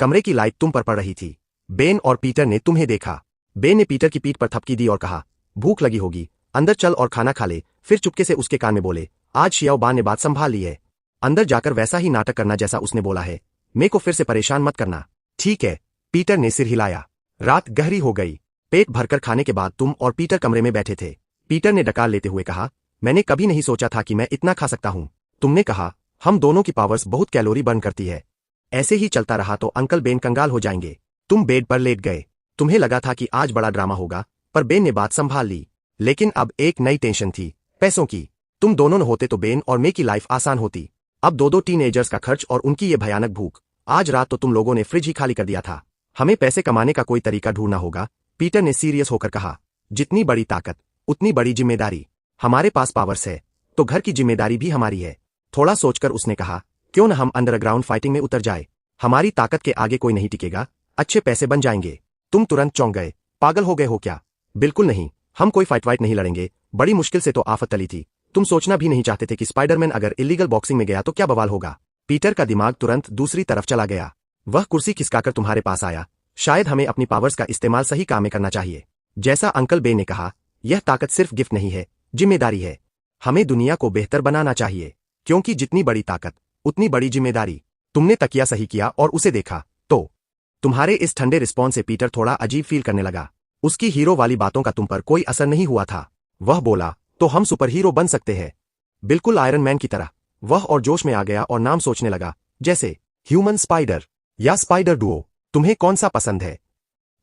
कमरे की लाइट तुम पर पड़ रही थी। बेन और पीटर ने तुम्हें देखा। बेन ने पीटर की पीठ पर थपकी दी और कहा, भूख लगी होगी, अंदर चल और खाना खा ले। फिर चुपके से उसके कान में बोले, आज शियाओबा ने बात संभाल ली है। अंदर जाकर वैसा ही नाटक करना जैसा उसने बोला है। मेरे को फिर से परेशान मत करना। ठीक है, पीटर ने सिर हिलाया। रात गहरी हो गई। पेट भरकर खाने के बाद तुम और पीटर कमरे में बैठे थे। पीटर ने डकार लेते हुए कहा, मैंने कभी नहीं सोचा था कि मैं इतना खा सकता हूं। तुमने कहा, हम दोनों की पावर्स बहुत कैलोरी बर्न करती है। ऐसे ही चलता रहा तो अंकल बेन कंगाल हो जाएंगे। तुम बेड पर लेट गए। तुम्हें लगा था कि आज बड़ा ड्रामा होगा, पर बेन ने बात संभाल ली। लेकिन अब एक नई टेंशन थी, पैसों की। तुम दोनों न होते तो बेन और मे की लाइफ आसान होती। अब दो टीनेजर्स का खर्च और उनकी ये भयानक भूख। आज रात तो तुम लोगों ने फ्रिज ही खाली कर दिया था। हमें पैसे कमाने का कोई तरीका ढूंढना होगा, पीटर ने सीरियस होकर कहा। जितनी बड़ी ताकत उतनी बड़ी जिम्मेदारी। हमारे पास पावर्स है तो घर की जिम्मेदारी भी हमारी है। थोड़ा सोचकर उसने कहा, क्यों न हम अंडरग्राउंड फाइटिंग में उतर जाए। हमारी ताकत के आगे कोई नहीं टिकेगा। अच्छे पैसे बन जाएंगे। तुम तुरंत चौंक गए। पागल हो गए हो क्या? बिल्कुल नहीं, हम कोई फाइट नहीं लड़ेंगे। बड़ी मुश्किल से तो आफत टली थी। तुम सोचना भी नहीं चाहते थे कि स्पाइडरमैन अगर इलीगल बॉक्सिंग में गया तो क्या बवाल होगा। पीटर का दिमाग तुरंत दूसरी तरफ चला गया। वह कुर्सी खिसकाकर तुम्हारे पास आया। शायद हमें अपनी पावर्स का इस्तेमाल सही काम में करना चाहिए। जैसा अंकल बे ने कहा, यह ताकत सिर्फ गिफ्ट नहीं है, जिम्मेदारी है। हमें दुनिया को बेहतर बनाना चाहिए, क्योंकि जितनी बड़ी ताकत उतनी बड़ी जिम्मेदारी। तुमने तकिया सही किया और उसे देखा तो तुम्हारे इस ठंडे रिस्पॉन्स से पीटर थोड़ा अजीब फील करने लगा। उसकी हीरो वाली बातों का तुम पर कोई असर नहीं हुआ था। वह बोला, तो हम सुपर हीरो बन सकते हैं, बिल्कुल आयरन मैन की तरह। वह और जोश में आ गया और नाम सोचने लगा, जैसे ह्यूमन स्पाइडर या स्पाइडर डुओ। तुम्हें कौन सा पसंद है?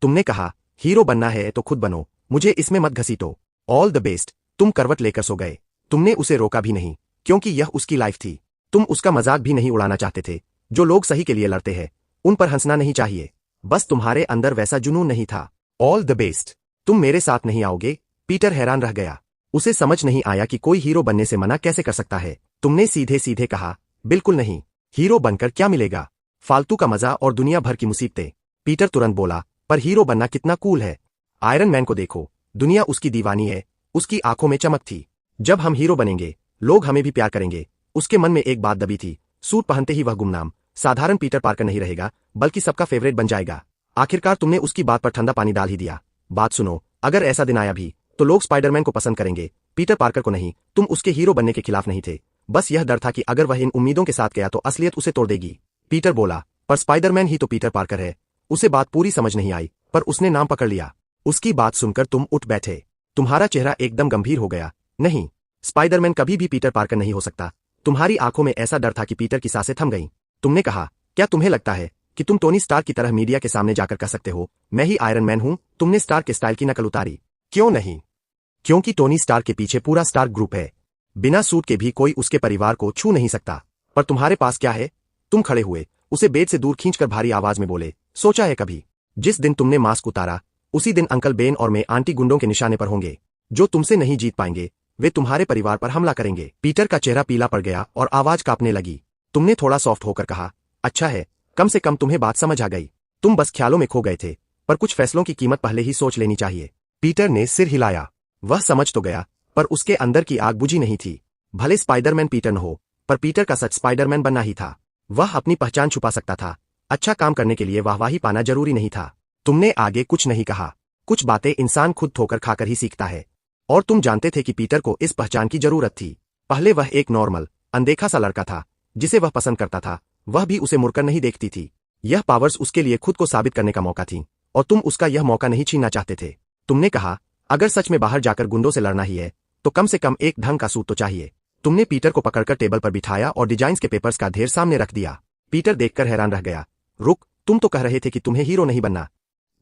तुमने कहा, हीरो बनना है तो खुद बनो, मुझे इसमें मत घसीटो। All the best. तुम करवट लेकर सो गए। तुमने उसे रोका भी नहीं, क्योंकि यह उसकी लाइफ थी। तुम उसका मजाक भी नहीं उड़ाना चाहते थे। जो लोग सही के लिए लड़ते हैं उन पर हंसना नहीं चाहिए। बस तुम्हारे अंदर वैसा जुनून नहीं था। All the best. तुम मेरे साथ नहीं आओगे? पीटर हैरान रह गया। उसे समझ नहीं आया कि कोई हीरो बनने से मना कैसे कर सकता है। तुमने सीधे सीधे कहा, बिल्कुल नहीं। हीरो बनकर क्या मिलेगा? फालतू का मजा और दुनिया भर की मुसीबतें। पीटर तुरंत बोला, पर हीरो बनना कितना कूल है। आयरन मैन को देखो, दुनिया उसकी दीवानी है। उसकी आंखों में चमक थी। जब हम हीरो बनेंगे लोग हमें भी प्यार करेंगे। उसके मन में एक बात दबी थी। सूट पहनते ही वह गुमनाम साधारण पीटर पार्कर नहीं रहेगा, बल्कि सबका फेवरेट बन जाएगा। आखिरकार तुमने उसकी बात पर ठंडा पानी डाल ही दिया। बात सुनो, अगर ऐसा दिन आया भी तो लोग स्पाइडरमैन को पसंद करेंगे, पीटर पार्कर को नहीं। तुम उसके हीरो बनने के खिलाफ नहीं थे। बस यह डर था कि अगर वह इन उम्मीदों के साथ गया तो असलियत उसे तोड़ देगी। पीटर बोला, पर स्पाइडरमैन ही तो पीटर पार्कर है। उसे बात पूरी समझ नहीं आई, पर उसने नाम पकड़ लिया। उसकी बात सुनकर तुम उठ बैठे। तुम्हारा चेहरा एकदम गंभीर हो गया। नहीं, स्पाइडरमैन कभी भी पीटर पार्कर नहीं हो सकता। तुम्हारी आंखों में ऐसा डर था कि पीटर की सांसें थम गईं। तुमने कहा, क्या तुम्हें लगता है कि तुम टोनी स्टार्क की तरह मीडिया के सामने जाकर कह सकते हो, मैं ही आयरन मैन हूं? तुमने स्टार्क के स्टाइल की नकल उतारी। क्यों नहीं? क्योंकि टोनी स्टार्क के पीछे पूरा स्टार्क ग्रुप है। बिना सूट के भी कोई उसके परिवार को छू नहीं सकता। पर तुम्हारे पास क्या है? तुम खड़े हुए, उसे बेड से दूर खींचकर भारी आवाज में बोले, सोचा है कभी, जिस दिन तुमने मास्क उतारा उसी दिन अंकल बेन और मैं आंटी गुंडों के निशाने पर होंगे। जो तुमसे नहीं जीत पाएंगे वे तुम्हारे परिवार पर हमला करेंगे। पीटर का चेहरा पीला पड़ गया और आवाज कांपने लगी। तुमने थोड़ा सॉफ्ट होकर कहा, अच्छा है, कम से कम तुम्हें बात समझ आ गई। तुम बस ख्यालों में खो गए थे, पर कुछ फैसलों की कीमत पहले ही सोच लेनी चाहिए। पीटर ने सिर हिलाया। वह समझ तो गया, पर उसके अंदर की आग बुझी नहीं थी। भले स्पाइडरमैन पीटर न हो, पर पीटर का सच स्पाइडरमैन बनना ही था। वह अपनी पहचान छुपा सकता था। अच्छा काम करने के लिए वाहवाही पाना जरूरी नहीं था। तुमने आगे कुछ नहीं कहा। कुछ बातें इंसान खुद ठोकर खाकर ही सीखता है। और तुम जानते थे कि पीटर को इस पहचान की जरूरत थी। पहले वह एक नॉर्मल, अनदेखा सा लड़का था, जिसे वह पसंद करता था। वह भी उसे मुड़कर नहीं देखती थी। यह पावर्स उसके लिए खुद को साबित करने का मौका थी, और तुम उसका यह मौका नहीं छीनना चाहते थे। तुमने कहा, अगर सच में बाहर जाकर गुंडों से लड़ना ही है तो कम से कम एक ढंग का सूट तो चाहिए। तुमने पीटर को पकड़कर टेबल पर बिठाया और डिजाइन्स के पेपर्स का ढेर सामने रख दिया। पीटर देखकर हैरान रह गया। रुक, तुम तो कह रहे थे कि तुम्हें हीरो नहीं बनना।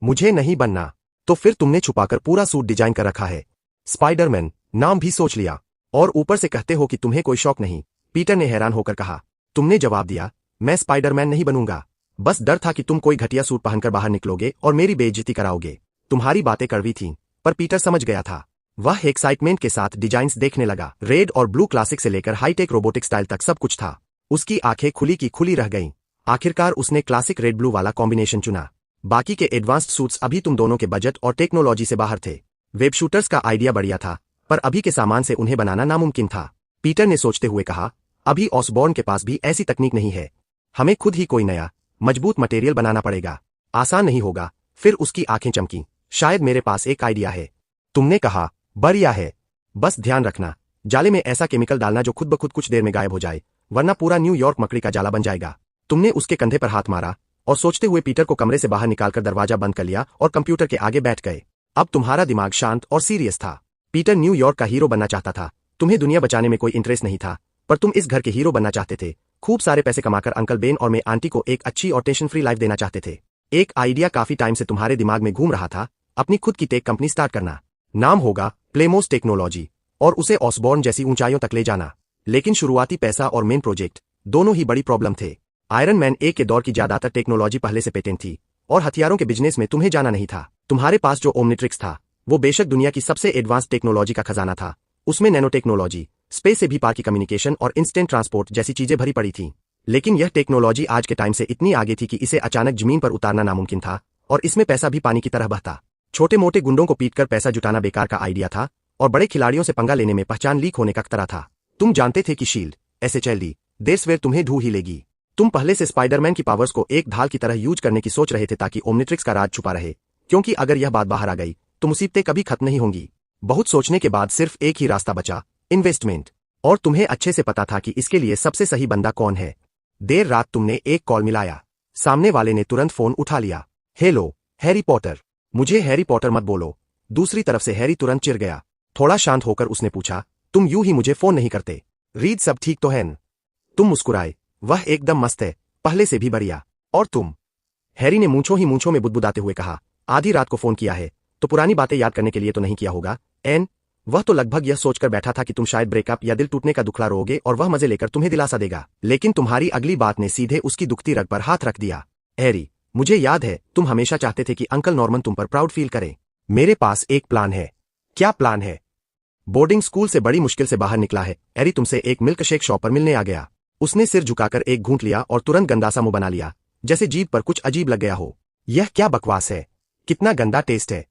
मुझे नहीं बनना, तो फिर तुमने छुपाकर पूरा सूट डिजाइन कर रखा है। स्पाइडरमैन नाम भी सोच लिया, और ऊपर से कहते हो कि तुम्हें कोई शौक नहीं। पीटर ने हैरान होकर कहा। तुमने जवाब दिया, मैं स्पाइडरमैन नहीं बनूंगा। बस डर था कि तुम कोई घटिया सूट पहनकर बाहर निकलोगे और मेरी बेइज्जती कराओगे। तुम्हारी बातें कड़वी थीं, पर पीटर समझ गया था। वह एक्साइटमेंट के साथ डिजाइन्स देखने लगा। रेड और ब्लू क्लासिक से लेकर हाईटेक रोबोटिक स्टाइल तक सब कुछ था। उसकी आंखें खुली की खुली रह गईं। आखिरकार उसने क्लासिक रेड ब्लू वाला कॉम्बिनेशन चुना। बाकी के एडवांस्ड सूट्स अभी तुम दोनों के बजट और टेक्नोलॉजी से बाहर थे। वेब शूटर्स का आइडिया बढ़िया था, पर अभी के सामान से उन्हें बनाना नामुमकिन था। पीटर ने सोचते हुए कहा, अभी ऑसबॉर्न के पास भी ऐसी तकनीक नहीं है। हमें खुद ही कोई नया मजबूत मटेरियल बनाना पड़ेगा। आसान नहीं होगा। फिर उसकी आंखें चमकीं। शायद मेरे पास एक आइडिया है। तुमने कहा, बढ़िया है। बस ध्यान रखना, जाले में ऐसा केमिकल डालना जो खुद ब खुद कुछ देर में गायब हो जाए, वरना पूरा न्यूयॉर्क मकड़ी का जाला बन जाएगा। तुमने उसके कंधे पर हाथ मारा और सोचते हुए पीटर को कमरे से बाहर निकालकर दरवाजा बंद कर लिया और कंप्यूटर के आगे बैठ गए। अब तुम्हारा दिमाग शांत और सीरियस था। पीटर न्यूयॉर्क का हीरो बनना चाहता था। तुम्हें दुनिया बचाने में कोई इंटरेस्ट नहीं था, पर तुम इस घर के हीरो बनना चाहते थे। खूब सारे पैसे कमाकर अंकल बेन और मैं आंटी को एक अच्छी और टेंशन फ्री लाइफ देना चाहते थे। एक आइडिया काफी टाइम से तुम्हारे दिमाग में घूम रहा था, अपनी खुद की टेक कंपनी स्टार्ट करना। नाम होगा प्लेमोस टेक्नोलॉजी और उसे ऑसबॉर्न जैसी ऊंचाइयों तक ले जाना। लेकिन शुरुआती पैसा और मेन प्रोजेक्ट दोनों ही बड़ी प्रॉब्लम थे। आयरन मैन 1 के दौर की ज्यादातर टेक्नोलॉजी पहले से पेटेंट थी और हथियारों के बिजनेस में तुम्हें जाना नहीं था। तुम्हारे पास जो ओमनिट्रिक्स था वो बेशक दुनिया की सबसे एडवांस टेक्नोलॉजी का खजाना था। उसमें नैनो टेक्नोलॉजी, स्पेस से भी पार की कम्युनिकेशन और इंस्टेंट ट्रांसपोर्ट जैसी चीजें भरी पड़ी थीं। लेकिन यह टेक्नोलॉजी आज के टाइम से इतनी आगे थी कि इसे अचानक जमीन पर उतारना नामुमकिन था और इसमें पैसा भी पानी की तरह बहता। छोटे मोटे गुंडों को पीटकर पैसा जुटाना बेकार का आइडिया था और बड़े खिलाड़ियों से पंगा लेने में पहचान लीक होने का खतरा था। तुम जानते थे कि शील्ड, SHLD, देशवेर तुम्हें ढू ही लेगी। तुम पहले से स्पाइडरमैन की पावर्स को एक ढाल की तरह यूज करने की सोच रहे थे ताकि ओमनिट्रिक्स का राज छुपा रहे, क्योंकि अगर यह बात बाहर आ गई तो मुसीबतें कभी खत्म नहीं होंगी। बहुत सोचने के बाद सिर्फ एक ही रास्ता बचा, इन्वेस्टमेंट। और तुम्हें अच्छे से पता था कि इसके लिए सबसे सही बंदा कौन है। देर रात तुमने एक कॉल मिलाया। सामने वाले ने तुरंत फोन उठा लिया। Hello, Harry Potter. मुझे हैरी पॉटर मत बोलो। दूसरी तरफ से हैरी तुरंत चिढ़ गया। थोड़ा शांत होकर उसने पूछा, तुम यूं ही मुझे फोन नहीं करते? रीड, सब ठीक तो है न? तुम मुस्कुराए। वह एकदम मस्त है, पहले से भी बढ़िया। और तुम? हैरी ने मूंछों ही मूंछों में बुदबुदाते हुए कहा, आधी रात को फोन किया है तो पुरानी बातें याद करने के लिए तो नहीं किया होगा एन? वह तो लगभग यह सोचकर बैठा था कि तुम शायद ब्रेकअप या दिल टूटने का दुखड़ा रोओगे और वह मजे लेकर तुम्हें दिलासा देगा, लेकिन तुम्हारी अगली बात ने सीधे उसकी दुखती रग पर हाथ रख दिया। हैरी, मुझे याद है तुम हमेशा चाहते थे कि अंकल नॉर्मन तुम पर प्राउड फील करे। मेरे पास एक प्लान है। क्या प्लान है? बोर्डिंग स्कूल से बड़ी मुश्किल से बाहर निकला है, हैरी तुमसे एक मिल्क शेक शॉप पर मिलने आ गया। उसने सिर झुकाकर एक घूंट लिया और तुरंत गंदासा मुंह बना लिया, जैसे जीभ पर कुछ अजीब लग गया हो। यह क्या बकवास है? कितना गंदा टेस्ट है।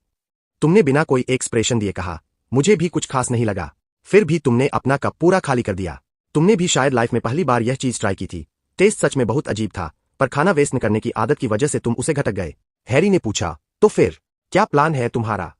तुमने बिना कोई एक्सप्रेशन दिए कहा, मुझे भी कुछ खास नहीं लगा। फिर भी तुमने अपना कप पूरा खाली कर दिया। तुमने भी शायद लाइफ में पहली बार यह चीज ट्राई की थी। टेस्ट सच में बहुत अजीब था, पर खाना वेस्ट न करने की आदत की वजह से तुम उसे घटक गए। हैरी ने पूछा, तो फिर क्या प्लान है तुम्हारा?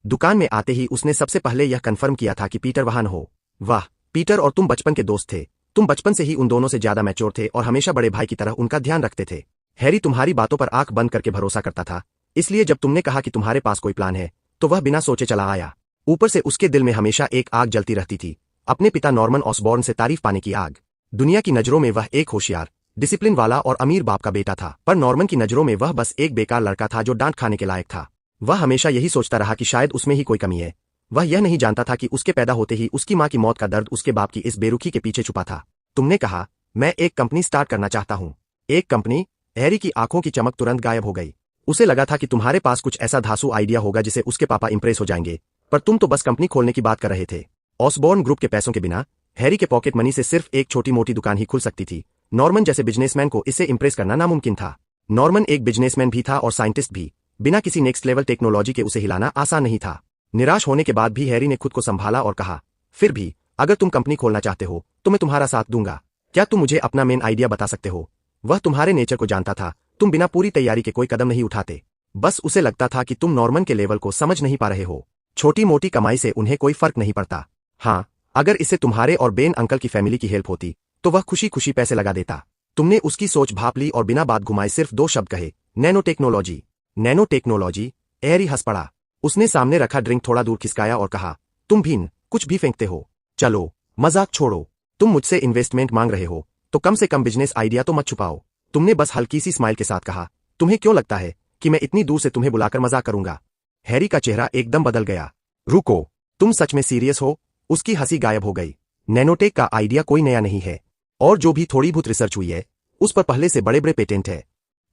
दुकान में आते ही उसने सबसे पहले यह कंफर्म किया था कि पीटर वहां न हो। वाह, पीटर और तुम बचपन के दोस्त थे। तुम बचपन से ही उन दोनों से ज्यादा मैच्योर थे और हमेशा बड़े भाई की तरह उनका ध्यान रखते थे। हैरी तुम्हारी बातों पर आंख बंद करके भरोसा करता था, इसलिए जब तुमने कहा कि तुम्हारे पास कोई प्लान है तो वह बिना सोचे चला आया। ऊपर से उसके दिल में हमेशा एक आग जलती रहती थी, अपने पिता नॉर्मन ऑसबॉर्न से तारीफ पाने की आग। दुनिया की नजरों में वह एक होशियार, डिसिप्लिन वाला और अमीर बाप का बेटा था, पर नॉर्मन की नजरों में वह बस एक बेकार लड़का था जो डांट खाने के लायक था। वह हमेशा यही सोचता रहा कि शायद उसमें ही कोई कमी है। वह यह नहीं जानता था कि उसके पैदा होते ही उसकी मां की मौत का दर्द उसके बाप की इस बेरुखी के पीछे छुपा था। तुमने कहा, मैं एक कंपनी स्टार्ट करना चाहता हूं। एक कंपनी? हैरी की आंखों की चमक तुरंत गायब हो गई। उसे लगा था कि तुम्हारे पास कुछ ऐसा धांसू आइडिया होगा जिसे उसके पापा इंप्रेस हो जाएंगे, पर तुम तो बस कंपनी खोलने की बात कर रहे थे। ऑसबॉर्न ग्रुप के पैसों के बिना हैरी के पॉकेट मनी से सिर्फ एक छोटी मोटी दुकान ही खुल सकती थी। नॉर्मन जैसे बिजनेसमैन को इसे इंप्रेस करना नामुमकिन था। नॉर्मन एक बिजनेसमैन भी था और साइंटिस्ट भी। बिना किसी नेक्स्ट लेवल टेक्नोलॉजी के उसे हिलाना आसान नहीं था। निराश होने के बाद भी हैरी ने खुद को संभाला और कहा, फिर भी अगर तुम कंपनी खोलना चाहते हो तो मैं तुम्हारा साथ दूंगा। क्या तुम मुझे अपना मेन आइडिया बता सकते हो? वह तुम्हारे नेचर को जानता था। तुम बिना पूरी तैयारी के कोई कदम नहीं उठाते। बस उसे लगता था कि तुम नॉर्मन के लेवल को समझ नहीं पा रहे हो। छोटी मोटी कमाई से उन्हें कोई फर्क नहीं पड़ता। हाँ, अगर इससे तुम्हारे और बेन अंकल की फैमिली की हेल्प होती तो वह खुशी खुशी पैसे लगा देता। तुमने उसकी सोच भाप ली और बिना बात घुमाए सिर्फ 2 शब्द कहे, nano technology. Nano technology? Harry हंस पड़ा। उसने सामने रखा ड्रिंक थोड़ा दूर खिसकाया और कहा, तुम भी कुछ भी फेंकते हो। चलो मजाक छोड़ो, तुम मुझसे इन्वेस्टमेंट मांग रहे हो तो कम से कम बिजनेस आइडिया तो मत छुपाओ। तुमने बस हल्की सी स्माइल के साथ कहा, तुम्हें क्यों लगता है कि मैं इतनी दूर से तुम्हें बुलाकर मजाक करूंगा? हैरी का चेहरा एकदम बदल गया। रुको, तुम सच में सीरियस हो? उसकी हंसी गायब हो गई। नैनोटेक का आइडिया कोई नया नहीं है, और जो भी थोड़ी बहुत रिसर्च हुई है उस पर पहले से बड़े बड़े पेटेंट है।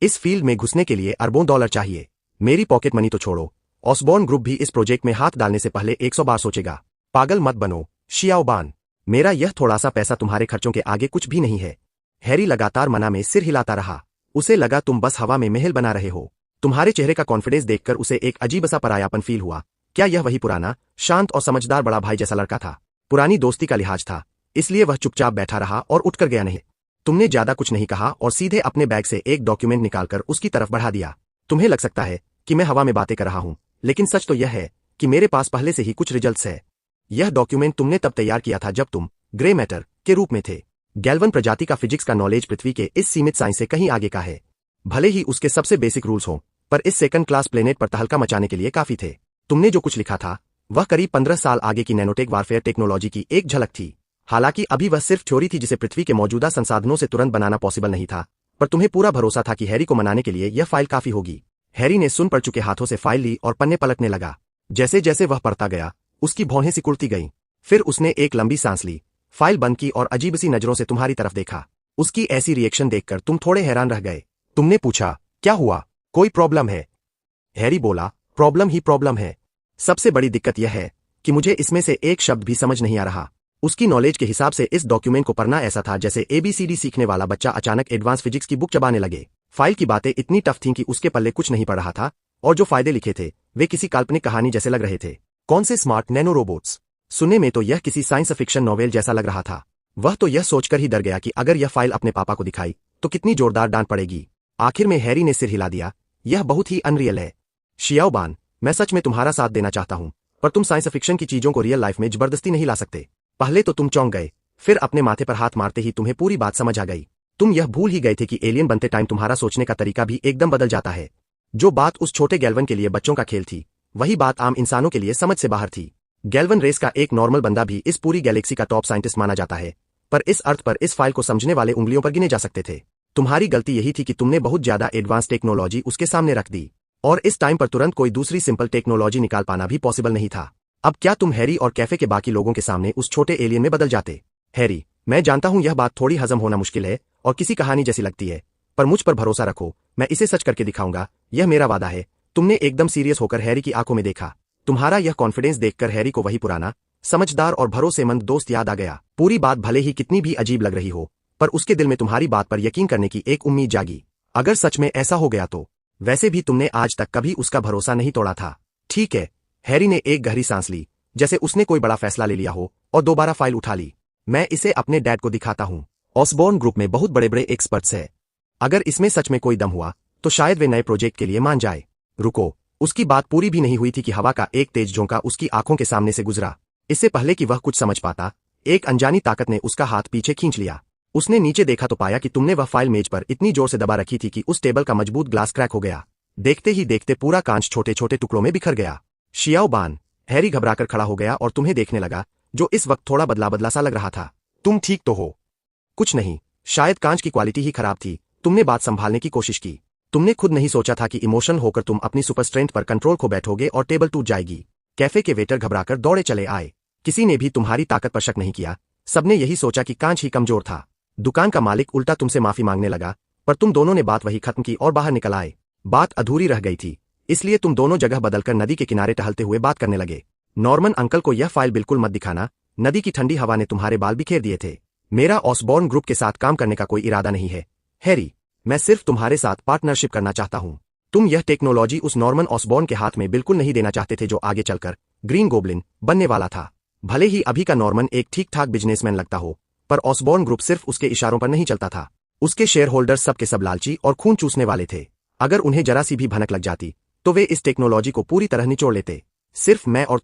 इस फील्ड में घुसने के लिए अरबों डॉलर चाहिए। मेरी पॉकेट मनी तो छोड़ो, ऑसबॉर्न ग्रुप भी इस प्रोजेक्ट में हाथ डालने से पहले 100 बार सोचेगा। पागल मत बनो शियाओबान, मेरा यह थोड़ा सा पैसा तुम्हारे खर्चों के आगे कुछ भी नहीं है। हैरी लगातार मना में सिर हिलाता रहा। उसे लगा तुम बस हवा में महल बना रहे हो। तुम्हारे चेहरे का कॉन्फिडेंस देखकर उसे एक अजीब सा परायापन फील हुआ। क्या यह वही पुराना, शांत और समझदार बड़ा भाई जैसा लड़का था? पुरानी दोस्ती का लिहाज था, इसलिए वह चुपचाप बैठा रहा और उठकर गया नहीं। तुमने ज्यादा कुछ नहीं कहा और सीधे अपने बैग से एक डॉक्यूमेंट निकालकर उसकी तरफ बढ़ा दिया। तुम्हें लग सकता है कि मैं हवा में बातें कर रहा हूं, लेकिन सच तो यह है कि मेरे पास पहले से ही कुछ रिजल्ट्स है। यह डॉक्यूमेंट तुमने तब तैयार किया था जब तुम ग्रे मैटर के रूप में थे। गैल्वन प्रजाति का फिजिक्स का नॉलेज पृथ्वी के इस सीमित साइंस से कहीं आगे का है। भले ही उसके सबसे बेसिक रूल्स हों, पर इस सेकंड क्लास प्लेनेट पर तहलका मचाने के लिए काफी थे। तुमने जो कुछ लिखा था वह करीब 15 साल आगे की नैनोटेक वारफेयर टेक्नोलॉजी की एक झलक थी। हालांकि अभी वह सिर्फ थ्योरी थी जिसे पृथ्वी के मौजूदा संसाधनों से तुरंत बनाना पॉसिबल नहीं था, पर तुम्हें पूरा भरोसा था कि हैरी को मनाने के लिए यह फाइल काफी होगी। हैरी ने सुन पड़ चुके हाथों से फाइल ली और पन्ने पलटने लगा। जैसे जैसे वह पढ़ता गया उसकी भौहें सिकुड़ती गईं। फिर उसने एक लंबी सांस ली, फाइल बंद की और अजीब सी नजरों से तुम्हारी तरफ देखा। उसकी ऐसी रिएक्शन देखकर तुम थोड़े हैरान रह गए। तुमने पूछा, क्या हुआ, कोई प्रॉब्लम है? हैरी बोला, प्रॉब्लम ही प्रॉब्लम है। सबसे बड़ी दिक्कत यह है कि मुझे इसमें से एक शब्द भी समझ नहीं आ रहा। उसकी नॉलेज के हिसाब से इस डॉक्यूमेंट को पढ़ना ऐसा था जैसे ABCD सीखने वाला बच्चा अचानक एडवांस फिजिक्स की बुक चबाने लगे। फाइल की बातें इतनी टफ थीं कि उसके पल्ले कुछ नहीं पड़ रहा था, और जो फायदे लिखे थे वे किसी काल्पनिक कहानी जैसे लग रहे थे। कौन से स्मार्ट नैनो रोबोट्स? सुनने में तो यह किसी साइंस फिक्शन नॉवेल जैसा लग रहा था। वह तो यह सोचकर ही डर गया कि अगर यह फाइल अपने पापा को दिखाई तो कितनी जोरदार डांट पड़ेगी। आखिर में हैरी ने सिर हिला दिया, यह बहुत ही अनरियल है। शियाओबान, मैं सच में तुम्हारा साथ देना चाहता हूं, पर तुम साइंस फिक्शन की चीजों को रियल लाइफ में जबरदस्ती नहीं ला सकते। पहले तो तुम चौंक गए, फिर अपने माथे पर हाथ मारते ही तुम्हें पूरी बात समझ आ गई। तुम यह भूल ही गए थे कि एलियन बनते टाइम तुम्हारा सोचने का तरीका भी एकदम बदल जाता है। जो बात उस छोटे गैल्वन के लिए बच्चों का खेल थी, वही बात आम इंसानों के लिए समझ से बाहर थी। गैल्वन रेस का एक नॉर्मल बंदा भी इस पूरी गैलेक्सी का टॉप साइंटिस्ट माना जाता है, पर इस अर्थ पर इस फाइल को समझने वाले उंगलियों पर गिने जा सकते थे। तुम्हारी गलती यही थी कि तुमने बहुत ज्यादा एडवांस टेक्नोलॉजी उसके सामने रख दी, और इस टाइम पर तुरंत कोई दूसरी सिंपल टेक्नोलॉजी निकाल पाना भी पॉसिबल नहीं था। अब क्या तुम हैरी और कैफे के बाकी लोगों के सामने उस छोटे एलियन में बदल जाते? हैरी, मैं जानता हूं यह बात थोड़ी हजम होना मुश्किल है और किसी कहानी जैसी लगती है, पर मुझ पर भरोसा रखो, मैं इसे सच करके दिखाऊंगा, यह मेरा वादा है। तुमने एकदम सीरियस होकर हैरी की आंखों में देखा। तुम्हारा यह कॉन्फिडेंस देखकर हैरी को वही पुराना, समझदार और भरोसेमंद दोस्त याद आ गया। पूरी बात भले ही कितनी भी अजीब लग रही हो, पर उसके दिल में तुम्हारी बात पर यकीन करने की एक उम्मीद जागी। अगर सच में ऐसा हो गया तो? वैसे भी तुमने आज तक कभी उसका भरोसा नहीं तोड़ा था। ठीक है। हैरी ने एक गहरी सांस ली, जैसे उसने कोई बड़ा फैसला ले लिया हो, और दोबारा फाइल उठा ली। मैं इसे अपने डैड को दिखाता हूं। ऑसबॉर्न ग्रुप में बहुत बड़े बड़े एक्सपर्ट्स हैं। अगर इसमें सच में कोई दम हुआ तो शायद वे नए प्रोजेक्ट के लिए मान जाए। रुको, उसकी बात पूरी भी नहीं हुई थी कि हवा का एक तेज झोंका उसकी आंखों के सामने से गुजरा। इससे पहले कि वह कुछ समझ पाता, एक अनजानी ताकत ने उसका हाथ पीछे खींच लिया। उसने नीचे देखा तो पाया कि तुमने वह फाइल मेज पर इतनी जोर से दबा रखी थी कि उस टेबल का मजबूत ग्लास क्रैक हो गया। देखते ही देखते पूरा कांच छोटे छोटे टुकड़ों में बिखर गया। शियाओबान, हैरी घबराकर खड़ा हो गया और तुम्हें देखने लगा, जो इस वक्त थोड़ा बदला बदला सा लग रहा था। तुम ठीक तो हो? कुछ नहीं, शायद कांच की क्वालिटी ही खराब थी। तुमने बात संभालने की कोशिश की। तुमने खुद नहीं सोचा था कि इमोशनल होकर तुम अपनी सुपर स्ट्रेंथ पर कंट्रोल खो बैठोगे और टेबल टूट जाएगी। कैफे के वेटर घबराकर दौड़े चले आए। किसी ने भी तुम्हारी ताकत पर शक नहीं किया, सबने यही सोचा कि कांच ही कमजोर था। दुकान का मालिक उल्टा तुमसे माफी मांगने लगा, पर तुम दोनों ने बात वही खत्म की और बाहर निकल आए। बात अधूरी रह गई थी, इसलिए तुम दोनों जगह बदलकर नदी के किनारे टहलते हुए बात करने लगे। नॉर्मन अंकल को यह फाइल बिल्कुल मत दिखाना, नदी की ठंडी हवा ने तुम्हारे बाल बिखेर दिए थे। मेरा ऑसबॉर्न ग्रुप के साथ काम करने का कोई इरादा नहीं है हैरी, मैं सिर्फ तुम्हारे साथ पार्टनरशिप करना चाहता हूं। तुम यह टेक्नोलॉजी उस नॉर्मन ऑसबॉर्न के हाथ में बिल्कुल नहीं देना चाहते थे जो आगे चलकर ग्रीन गोब्लिन बनने वाला था। भले ही अभी का नॉर्मन एक ठीक ठाक बिजनेसमैन लगता हो, पर ऑसबॉर्न ग्रुप सिर्फ उसके इशारों पर नहीं चलता था। उसके शेयर होल्डर्स सब के सब लालची और खून चूसने वाले थे। अगर उन्हें जरा सी भी भनक लग जाती तो वे इस टेक्नोलॉजी को पूरी तरह निचोड़ लेते। सिर्फ मैं और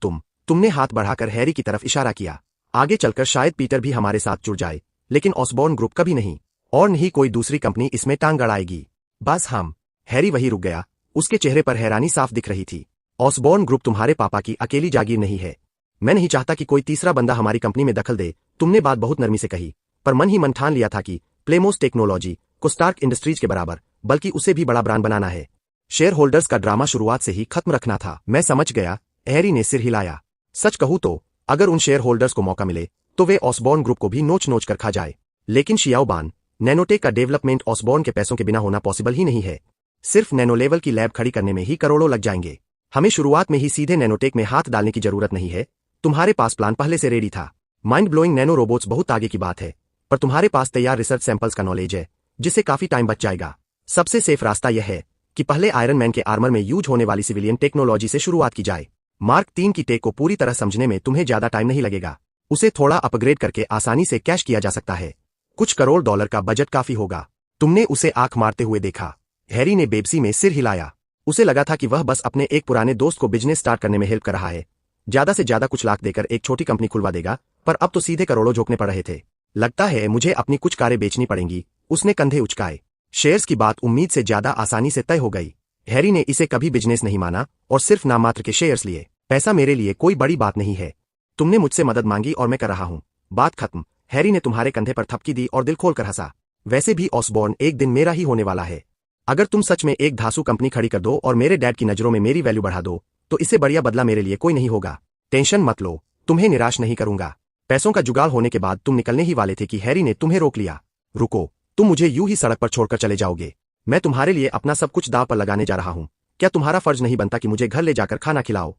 तुमने हाथ बढ़ाकर हैरी की तरफ इशारा किया। आगे चलकर शायद पीटर भी हमारे साथ जुड़ जाए, लेकिन ऑसबॉर्न ग्रुप कभी नहीं, और नहीं कोई दूसरी कंपनी इसमें टांग अड़ाएगी। बस हम। हैरी वही रुक गया, उसके चेहरे पर हैरानी साफ दिख रही थी। ऑसबॉर्न ग्रुप तुम्हारे पापा की अकेली जागीर नहीं है। मैं नहीं चाहता कि कोई तीसरा बंदा हमारी कंपनी में दखल दे। तुमने बात बहुत नरमी से कही, पर मन ही मन ठान लिया था कि प्लेमोस टेक्नोलॉजी को स्टार्क इंडस्ट्रीज के बराबर, बल्कि उसे भी बड़ा ब्रांड बनाना है। शेयर होल्डर्स का ड्रामा शुरुआत से ही खत्म रखना था। मैं समझ गया, हैरी ने सिर हिलाया। सच कहूं तो अगर उन शेयर होल्डर्स को मौका मिले तो वे ऑसबॉर्न ग्रुप को भी नोच नोच कर खा जाए। लेकिन शियाओबान, नैनोटेक का डेवलपमेंट ऑसबॉर्न के पैसों के बिना होना पॉसिबल ही नहीं है। सिर्फ नैनो लेवल की लैब खड़ी करने में ही करोड़ों लग जाएंगे। हमें शुरुआत में ही सीधे नैनोटेक में हाथ डालने की जरूरत नहीं है। तुम्हारे पास प्लान पहले से रेडी था। माइंड ब्लोइंग नैनो रोबोट्स बहुत आगे की बात है, पर तुम्हारे पास तैयार रिसर्च सैंपल्स का नॉलेज है, जिससे काफी टाइम बच जाएगा। सबसे सेफ रास्ता यह है कि पहले आयरन मैन के आर्मर में यूज होने वाली सिविलियन टेक्नोलॉजी से शुरुआत की जाए। मार्क 3 की टेक को पूरी तरह समझने में तुम्हें ज्यादा टाइम नहीं लगेगा। उसे थोड़ा अपग्रेड करके आसानी से कैश किया जा सकता है। कुछ करोड़ डॉलर का बजट काफी होगा। तुमने उसे आंख मारते हुए देखा। हैरी ने बेबसी में सिर हिलाया। उसे लगा था कि वह बस अपने एक पुराने दोस्त को बिजनेस स्टार्ट करने में हेल्प कर रहा है, ज्यादा से ज्यादा कुछ लाख देकर एक छोटी कंपनी खुलवा देगा, पर अब तो सीधे करोड़ों झोंकने पड़ रहे थे। लगता है मुझे अपनी कुछ कारें बेचनी पड़ेंगी, उसने कंधे उचकाए। शेयर्स की बात उम्मीद से ज्यादा आसानी से तय हो गई। हैरी ने इसे कभी बिजनेस नहीं माना और सिर्फ नाममात्र के शेयर्स लिए। पैसा मेरे लिए कोई बड़ी बात नहीं है। तुमने मुझसे मदद मांगी और मैं कर रहा हूं। बात खत्म। हैरी ने तुम्हारे कंधे पर थपकी दी और दिल खोलकर हंसा। वैसे भी ऑसबॉर्न एक दिन मेरा ही होने वाला है। अगर तुम सच में एक धांसू कंपनी खड़ी कर दो और मेरे डैड की नजरों में मेरी वैल्यू बढ़ा दो, तो इससे बढ़िया बदला मेरे लिए कोई नहीं होगा। टेंशन मत लो, तुम्हें निराश नहीं करूंगा। पैसों का जुगाड़ होने के बाद तुम निकलने ही वाले थे कि हैरी ने तुम्हें रोक लिया। रुको, तुम मुझे यूं ही सड़क पर छोड़कर चले जाओगे? मैं तुम्हारे लिए अपना सब कुछ दांव पर लगाने जा रहा हूं। क्या तुम्हारा फर्ज नहीं बनता कि मुझे घर ले जाकर खाना खिलाओ?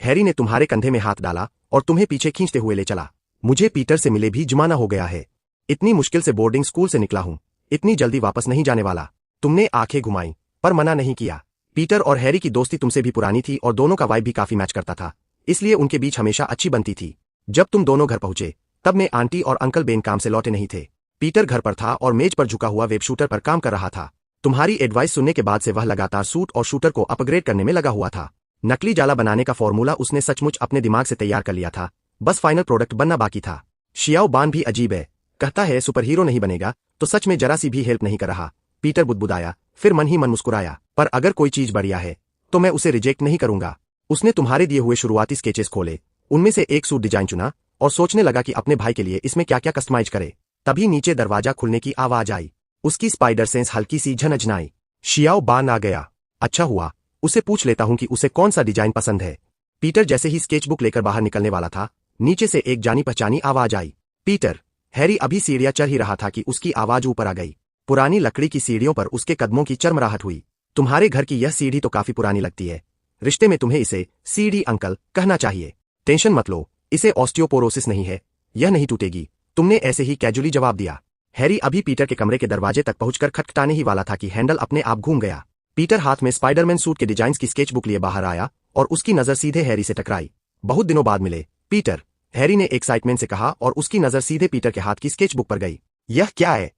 हैरी ने तुम्हारे कंधे में हाथ डाला और तुम्हें पीछे खींचते हुए ले चला। मुझे पीटर से मिले भी जुमाना हो गया है। इतनी मुश्किल से बोर्डिंग स्कूल से निकला हूं, इतनी जल्दी वापस नहीं जाने वाला। तुमने आंखें घुमाई, पर मना नहीं किया। पीटर और हैरी की दोस्ती तुमसे भी पुरानी थी और दोनों का वाइब भी काफी मैच करता था, इसलिए उनके बीच हमेशा अच्छी बनती थी। जब तुम दोनों घर पहुंचे, तब मैं आंटी और अंकल बेन काम से लौटे नहीं थे। पीटर घर पर था और मेज पर झुका हुआ वेब शूटर पर काम कर रहा था। तुम्हारी एडवाइस सुनने के बाद से वह लगातार सूट और शूटर को अपग्रेड करने में लगा हुआ था। नकली जाला बनाने का फॉर्मूला उसने सचमुच अपने दिमाग से तैयार कर लिया था, बस फाइनल प्रोडक्ट बनना बाकी था। शियाओ बान भी अजीब है, कहता है सुपर हीरो नहीं बनेगा तो सच में जरा सी भी हेल्प नहीं कर रहा। पीटर बुदबुदाया, फिर मन ही मन मुस्कुराया। पर अगर कोई चीज बढ़िया है तो मैं उसे रिजेक्ट नहीं करूंगा। उसने तुम्हारे दिए हुए शुरुआती स्केचेस खोले, उनमें से एक सूट डिजाइन चुना और सोचने लगा कि अपने भाई के लिए इसमें क्या क्या कस्टमाइज करे। तभी नीचे दरवाजा खुलने की आवाज आई। उसकी स्पाइडर सेंस हल्की सी झनझनाई। शियाओ बान आ गया। अच्छा हुआ, उसे पूछ लेता हूं कि उसे कौन सा डिजाइन पसंद है। पीटर जैसे ही स्केचबुक लेकर बाहर निकलने वाला था, नीचे से एक जानी पहचानी आवाज आई। पीटर। हैरी अभी सीढ़ियां चढ़ ही रहा था कि उसकी आवाज ऊपर आ गई। पुरानी लकड़ी की सीढ़ियों पर उसके कदमों की चरमराहट हुई। तुम्हारे घर की यह सीढ़ी तो काफी पुरानी लगती है। रिश्ते में तुम्हें इसे सीढ़ी अंकल कहना चाहिए। टेंशन मत लो, इसे ऑस्टियोपोरोसिस नहीं है, यह नहीं टूटेगी। तुमने ऐसे ही कैजुअली जवाब दिया। हैरी अभी पीटर के कमरे के दरवाजे तक पहुंचकर खटखटाने ही वाला था कि हैंडल अपने आप घूम गया। पीटर हाथ में स्पाइडरमैन सूट के डिजाइन की स्केचबुक लिए बाहर आया और उसकी नजर सीधे हैरी से टकराई। बहुत दिनों बाद मिले, पीटर, हैरी ने एक्साइटमेंट से कहा और उसकी नजर सीधे पीटर के हाथ की स्केचबुक पर गई। यह क्या है?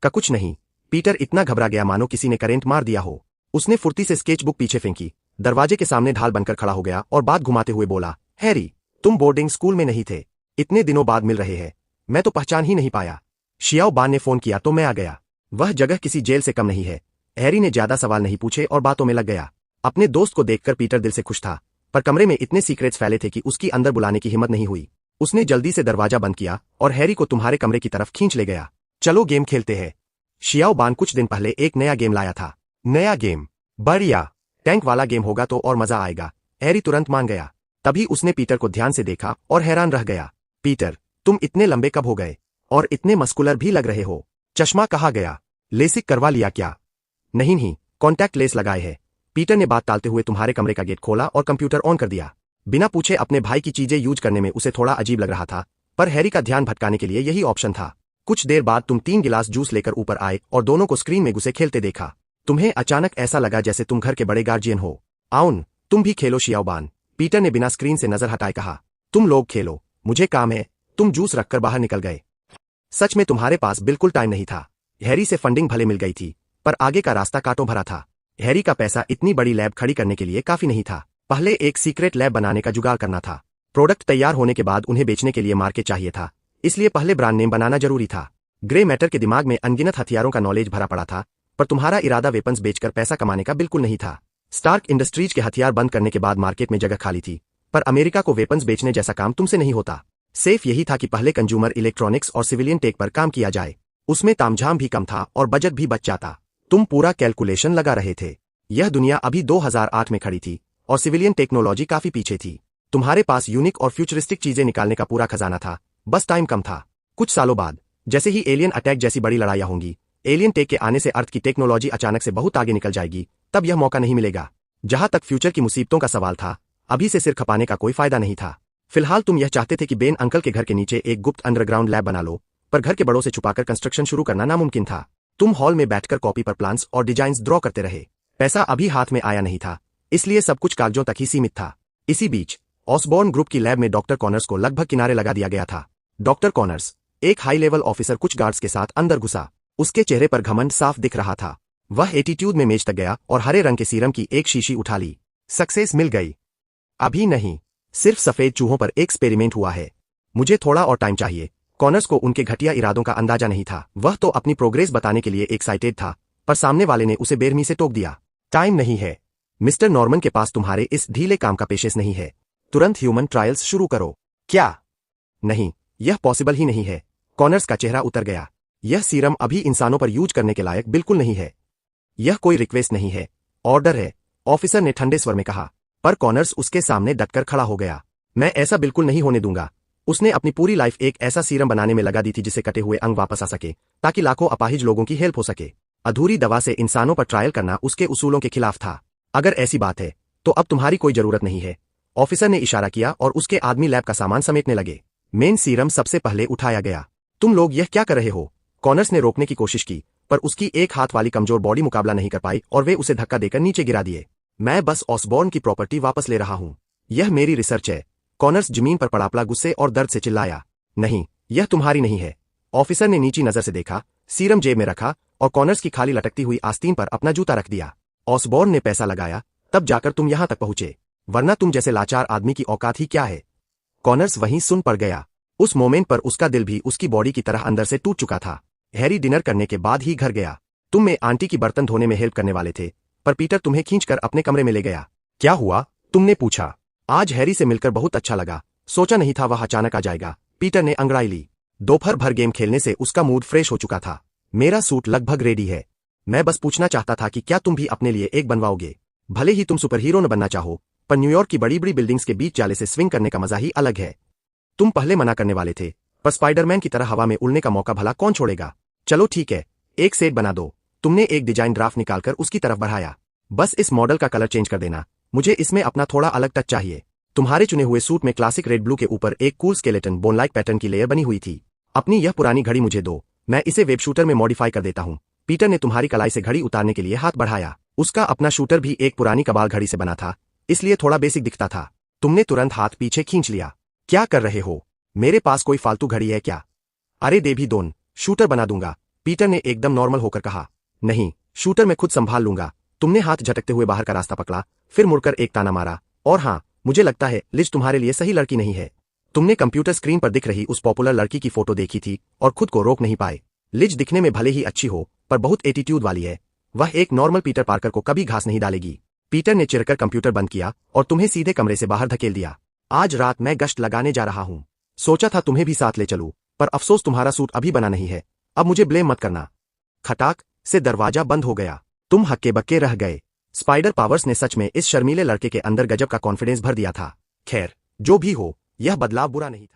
का कुछ नहीं। पीटर इतना घबरा गया मानो किसी ने करंट मार दिया हो। उसने फुर्ती से स्केचबुक पीछे फेंकी, दरवाजे के सामने ढाल बनकर खड़ा हो गया और बात घुमाते हुए बोला, हैरी, तुम बोर्डिंग स्कूल में नहीं थे, इतने दिनों बाद मिल रहे हैं, मैं तो पहचान ही नहीं पाया। शियाओ बान ने फोन किया तो मैं आ गया। वह जगह किसी जेल से कम नहीं है। हैरी ने ज्यादा सवाल नहीं पूछे और बातों में लग गया। अपने दोस्त को देखकर पीटर दिल से खुश था, पर कमरे में इतने सीक्रेट्स फैले थे कि उसकी अंदर बुलाने की हिम्मत नहीं हुई। उसने जल्दी से दरवाजा बंद किया और हैरी को तुम्हारे कमरे की तरफ खींच ले गया। चलो गेम खेलते हैं। शियाओ बान कुछ दिन पहले एक नया गेम लाया था। नया गेम? बढ़िया, टैंक वाला गेम होगा तो और मजा आएगा। हैरी तुरंत मान गया। तभी उसने पीटर को ध्यान से देखा और हैरान रह गया। पीटर, तुम इतने लंबे कब हो गए? और इतने मस्कुलर भी लग रहे हो। चश्मा कहाँ गया? लेसिक करवा लिया क्या? नहीं नहीं, कॉन्टैक्ट लेंस लगाए है। पीटर ने बात टालते हुए तुम्हारे कमरे का गेट खोला और कंप्यूटर ऑन कर दिया। बिना पूछे अपने भाई की चीजें यूज करने में उसे थोड़ा अजीब लग रहा था, पर हैरी का ध्यान भटकाने के लिए यही ऑप्शन था। कुछ देर बाद तुम 3 गिलास जूस लेकर ऊपर आए और दोनों को स्क्रीन में घुसे खेलते देखा। तुम्हें अचानक ऐसा लगा जैसे तुम घर के बड़े गार्जियन हो। आउन, तुम भी खेलो शियाओ बान, पीटर ने बिना स्क्रीन से नजर हटाए कहा। तुम लोग खेलो, मुझे काम है। तुम जूस रखकर बाहर निकल गए। सच में तुम्हारे पास बिल्कुल टाइम नहीं था। हैरी से फंडिंग भले मिल गई थी, पर आगे का रास्ता कांटों भरा था। हैरी का पैसा इतनी बड़ी लैब खड़ी करने के लिए काफी नहीं था। पहले एक सीक्रेट लैब बनाने का जुगाड़ करना था। प्रोडक्ट तैयार होने के बाद उन्हें बेचने के लिए मार्केट चाहिए था, इसलिए पहले ब्रांड नेम बनाना जरूरी था। ग्रे मैटर के दिमाग में अनगिनत हथियारों का नॉलेज भरा पड़ा था, पर तुम्हारा इरादा वेपन्स बेचकर पैसा कमाने का बिल्कुल नहीं था। स्टार्क इंडस्ट्रीज के हथियार बंद करने के बाद मार्केट में जगह खाली थी, पर अमेरिका को वेपन्स बेचने जैसा काम तुमसे नहीं होता। सेफ यही था कि पहले कंज्यूमर इलेक्ट्रॉनिक्स और सिविलियन टेक पर काम किया जाए। उसमें तामझाम भी कम था और बजट भी बच जाता। तुम पूरा कैलकुलेशन लगा रहे थे। यह दुनिया अभी 2008 में खड़ी थी और सिविलियन टेक्नोलॉजी काफी पीछे थी। तुम्हारे पास यूनिक और फ्यूचरिस्टिक चीजें निकालने का पूरा खजाना था, बस टाइम कम था। कुछ सालों बाद जैसे ही एलियन अटैक जैसी बड़ी लड़ाइयां होंगी, एलियन टेक के आने से अर्थ की टेक्नोलॉजी अचानक से बहुत आगे निकल जाएगी, तब यह मौका नहीं मिलेगा। जहां तक फ्यूचर की मुसीबतों का सवाल था, अभी से सिर खपाने का कोई फायदा नहीं था। फिलहाल तुम यह चाहते थे कि बेन अंकल के घर के नीचे एक गुप्त अंडरग्राउंड लैब बना लो, पर घर के बड़ों से छुपाकर कंस्ट्रक्शन शुरू करना नामुमकिन था। तुम हॉल में बैठकर कॉपी पर प्लान्स और डिजाइन्स ड्रॉ करते रहे। पैसा अभी हाथ में आया नहीं था, इसलिए सब कुछ कागजों तक ही सीमित था। इसी बीच ऑसबॉर्न ग्रुप की लैब में डॉक्टर कॉनर्स को लगभग किनारे लगा दिया गया था। डॉक्टर कॉनर्स, एक हाई लेवल ऑफिसर कुछ गार्ड्स के साथ अंदर घुसा। उसके चेहरे पर घमंड साफ दिख रहा था। वह एटीट्यूड में मेज तक गया और हरे रंग के सीरम की एक शीशी उठा ली। सक्सेस मिल गई? अभी नहीं, सिर्फ सफेद चूहों पर एक्सपेरिमेंट हुआ है। मुझे थोड़ा और टाइम चाहिए। कॉनर्स को उनके घटिया इरादों का अंदाजा नहीं था। वह तो अपनी प्रोग्रेस बताने के लिए एक्साइटेड था, पर सामने वाले ने उसे बेरहमी से टोक दिया। टाइम नहीं है। मिस्टर नॉर्मन के पास तुम्हारे इस ढीले काम का पेशेंस नहीं है। तुरंत ह्यूमन ट्रायल्स शुरू करो। क्या? नहीं, यह पॉसिबल ही नहीं है। कॉनर्स का चेहरा उतर गया। यह सीरम अभी इंसानों पर यूज करने के लायक बिल्कुल नहीं है। यह कोई रिक्वेस्ट नहीं है, ऑर्डर है, ऑफिसर ने ठंडे स्वर में कहा। पर कॉनर्स उसके सामने डटकर खड़ा हो गया। मैं ऐसा बिल्कुल नहीं होने दूंगा। उसने अपनी पूरी लाइफ एक ऐसा सीरम बनाने में लगा दी थी जिसे कटे हुए अंग वापस आ सके, ताकि लाखों अपाहिज लोगों की हेल्प हो सके। अधूरी दवा से इंसानों पर ट्रायल करना उसके उसूलों के खिलाफ था। अगर ऐसी बात है तो अब तुम्हारी कोई जरूरत नहीं है। ऑफिसर ने इशारा किया और उसके आदमी लैब का सामान समेटने लगे। मेन सीरम सबसे पहले उठाया गया। तुम लोग यह क्या कर रहे हो? कॉनर्स ने रोकने की कोशिश की, पर उसकी एक हाथ वाली कमजोर बॉडी मुकाबला नहीं कर पाई और वे उसे धक्का देकर नीचे गिरा दिए। मैं बस ऑसबॉर्न की प्रॉपर्टी वापस ले रहा हूं। यह मेरी रिसर्च है। कॉनर्स जमीन पर पड़ापड़ा गुस्से और दर्द से चिल्लाया। नहीं, यह तुम्हारी नहीं है। ऑफिसर ने नीची नजर से देखा, सीरम जेब में रखा और कॉनर्स की खाली लटकती हुई आस्तीन पर अपना जूता रख दिया। ऑसबॉर्न ने पैसा लगाया, तब जाकर तुम यहां तक पहुंचे, वरना तुम जैसे लाचार आदमी की औकात ही क्या है? कॉनर्स वहीं सुन पड़ गया। उस मोमेंट पर उसका दिल भी उसकी बॉडी की तरह अंदर से टूट चुका था। हैरी डिनर करने के बाद ही घर गया। तुम में आंटी की बर्तन धोने में हेल्प करने वाले थे, पर पीटर तुम्हें खींचकर अपने कमरे में ले गया। क्या हुआ? तुमने पूछा। आज हैरी से मिलकर बहुत अच्छा लगा। सोचा नहीं था वह अचानक आ जाएगा। पीटर ने अंगड़ाई ली। दोपहर भर गेम खेलने से उसका मूड फ्रेश हो चुका था। मेरा सूट लगभग रेडी है। मैं बस पूछना चाहता था कि क्या तुम भी अपने लिए एक बनवाओगे? भले ही तुम सुपर हीरो न बनना चाहो, पर न्यूयॉर्क की बड़ी बड़ी बिल्डिंग्स के बीच जाले से स्विंग करने का मजा ही अलग है। तुम पहले मना करने वाले थे, पर स्पाइडरमैन की तरह हवा में उड़ने का मौका भला कौन छोड़ेगा? चलो ठीक है, एक सेट बना दो। तुमने एक डिजाइन ड्राफ्ट निकालकर उसकी तरफ बढ़ाया। बस इस मॉडल का कलर चेंज कर देना। मुझे इसमें अपना थोड़ा अलग टच चाहिए। तुम्हारे चुने हुए सूट में क्लासिक रेड ब्लू के ऊपर एक cool skeleton bone like pattern की लेयर बनी हुई थी। अपनी यह पुरानी घड़ी मुझे दो, मैं इसे वेब शूटर में मॉडिफाई कर देता हूं। पीटर ने तुम्हारी कलाई से घड़ी उतारने के लिए हाथ बढ़ाया। उसका अपना शूटर भी एक पुरानी कबाल घड़ी से बना था, इसलिए थोड़ा बेसिक दिखता था। तुमने तुरंत हाथ पीछे खींच लिया। क्या कर रहे हो? मेरे पास कोई फालतू घड़ी है क्या? अरे देवी दोन, शूटर बना दूंगा। पीटर ने एकदम नॉर्मल होकर कहा। नहीं, शूटर मैं खुद संभाल लूंगा। तुमने हाथ झटकते हुए बाहर का रास्ता पकड़ा, फिर मुड़कर एक ताना मारा। और हाँ, मुझे लगता है लिज तुम्हारे लिए सही लड़की नहीं है। तुमने कंप्यूटर स्क्रीन पर दिख रही उस पॉपुलर लड़की की फोटो देखी थी और खुद को रोक नहीं पाए। लिज दिखने में भले ही अच्छी हो, पर बहुत एटीट्यूड वाली है। वह एक नॉर्मल पीटर पार्कर को कभी घास नहीं डालेगी। पीटर ने चिढ़कर कंप्यूटर बंद किया और तुम्हें सीधे कमरे से बाहर धकेल दिया। आज रात मैं गश्त लगाने जा रहा हूं। सोचा था तुम्हें भी साथ ले चलूं, पर अफसोस तुम्हारा सूट अभी बना नहीं है। अब मुझे ब्लेम मत करना। खटाक से दरवाजा बंद हो गया। तुम हक्के बक्के रह गए। स्पाइडर पावर्स ने सच में इस शर्मीले लड़के के अंदर गजब का कॉन्फिडेंस भर दिया था। खैर, जो भी हो, यह बदलाव बुरा नहीं था।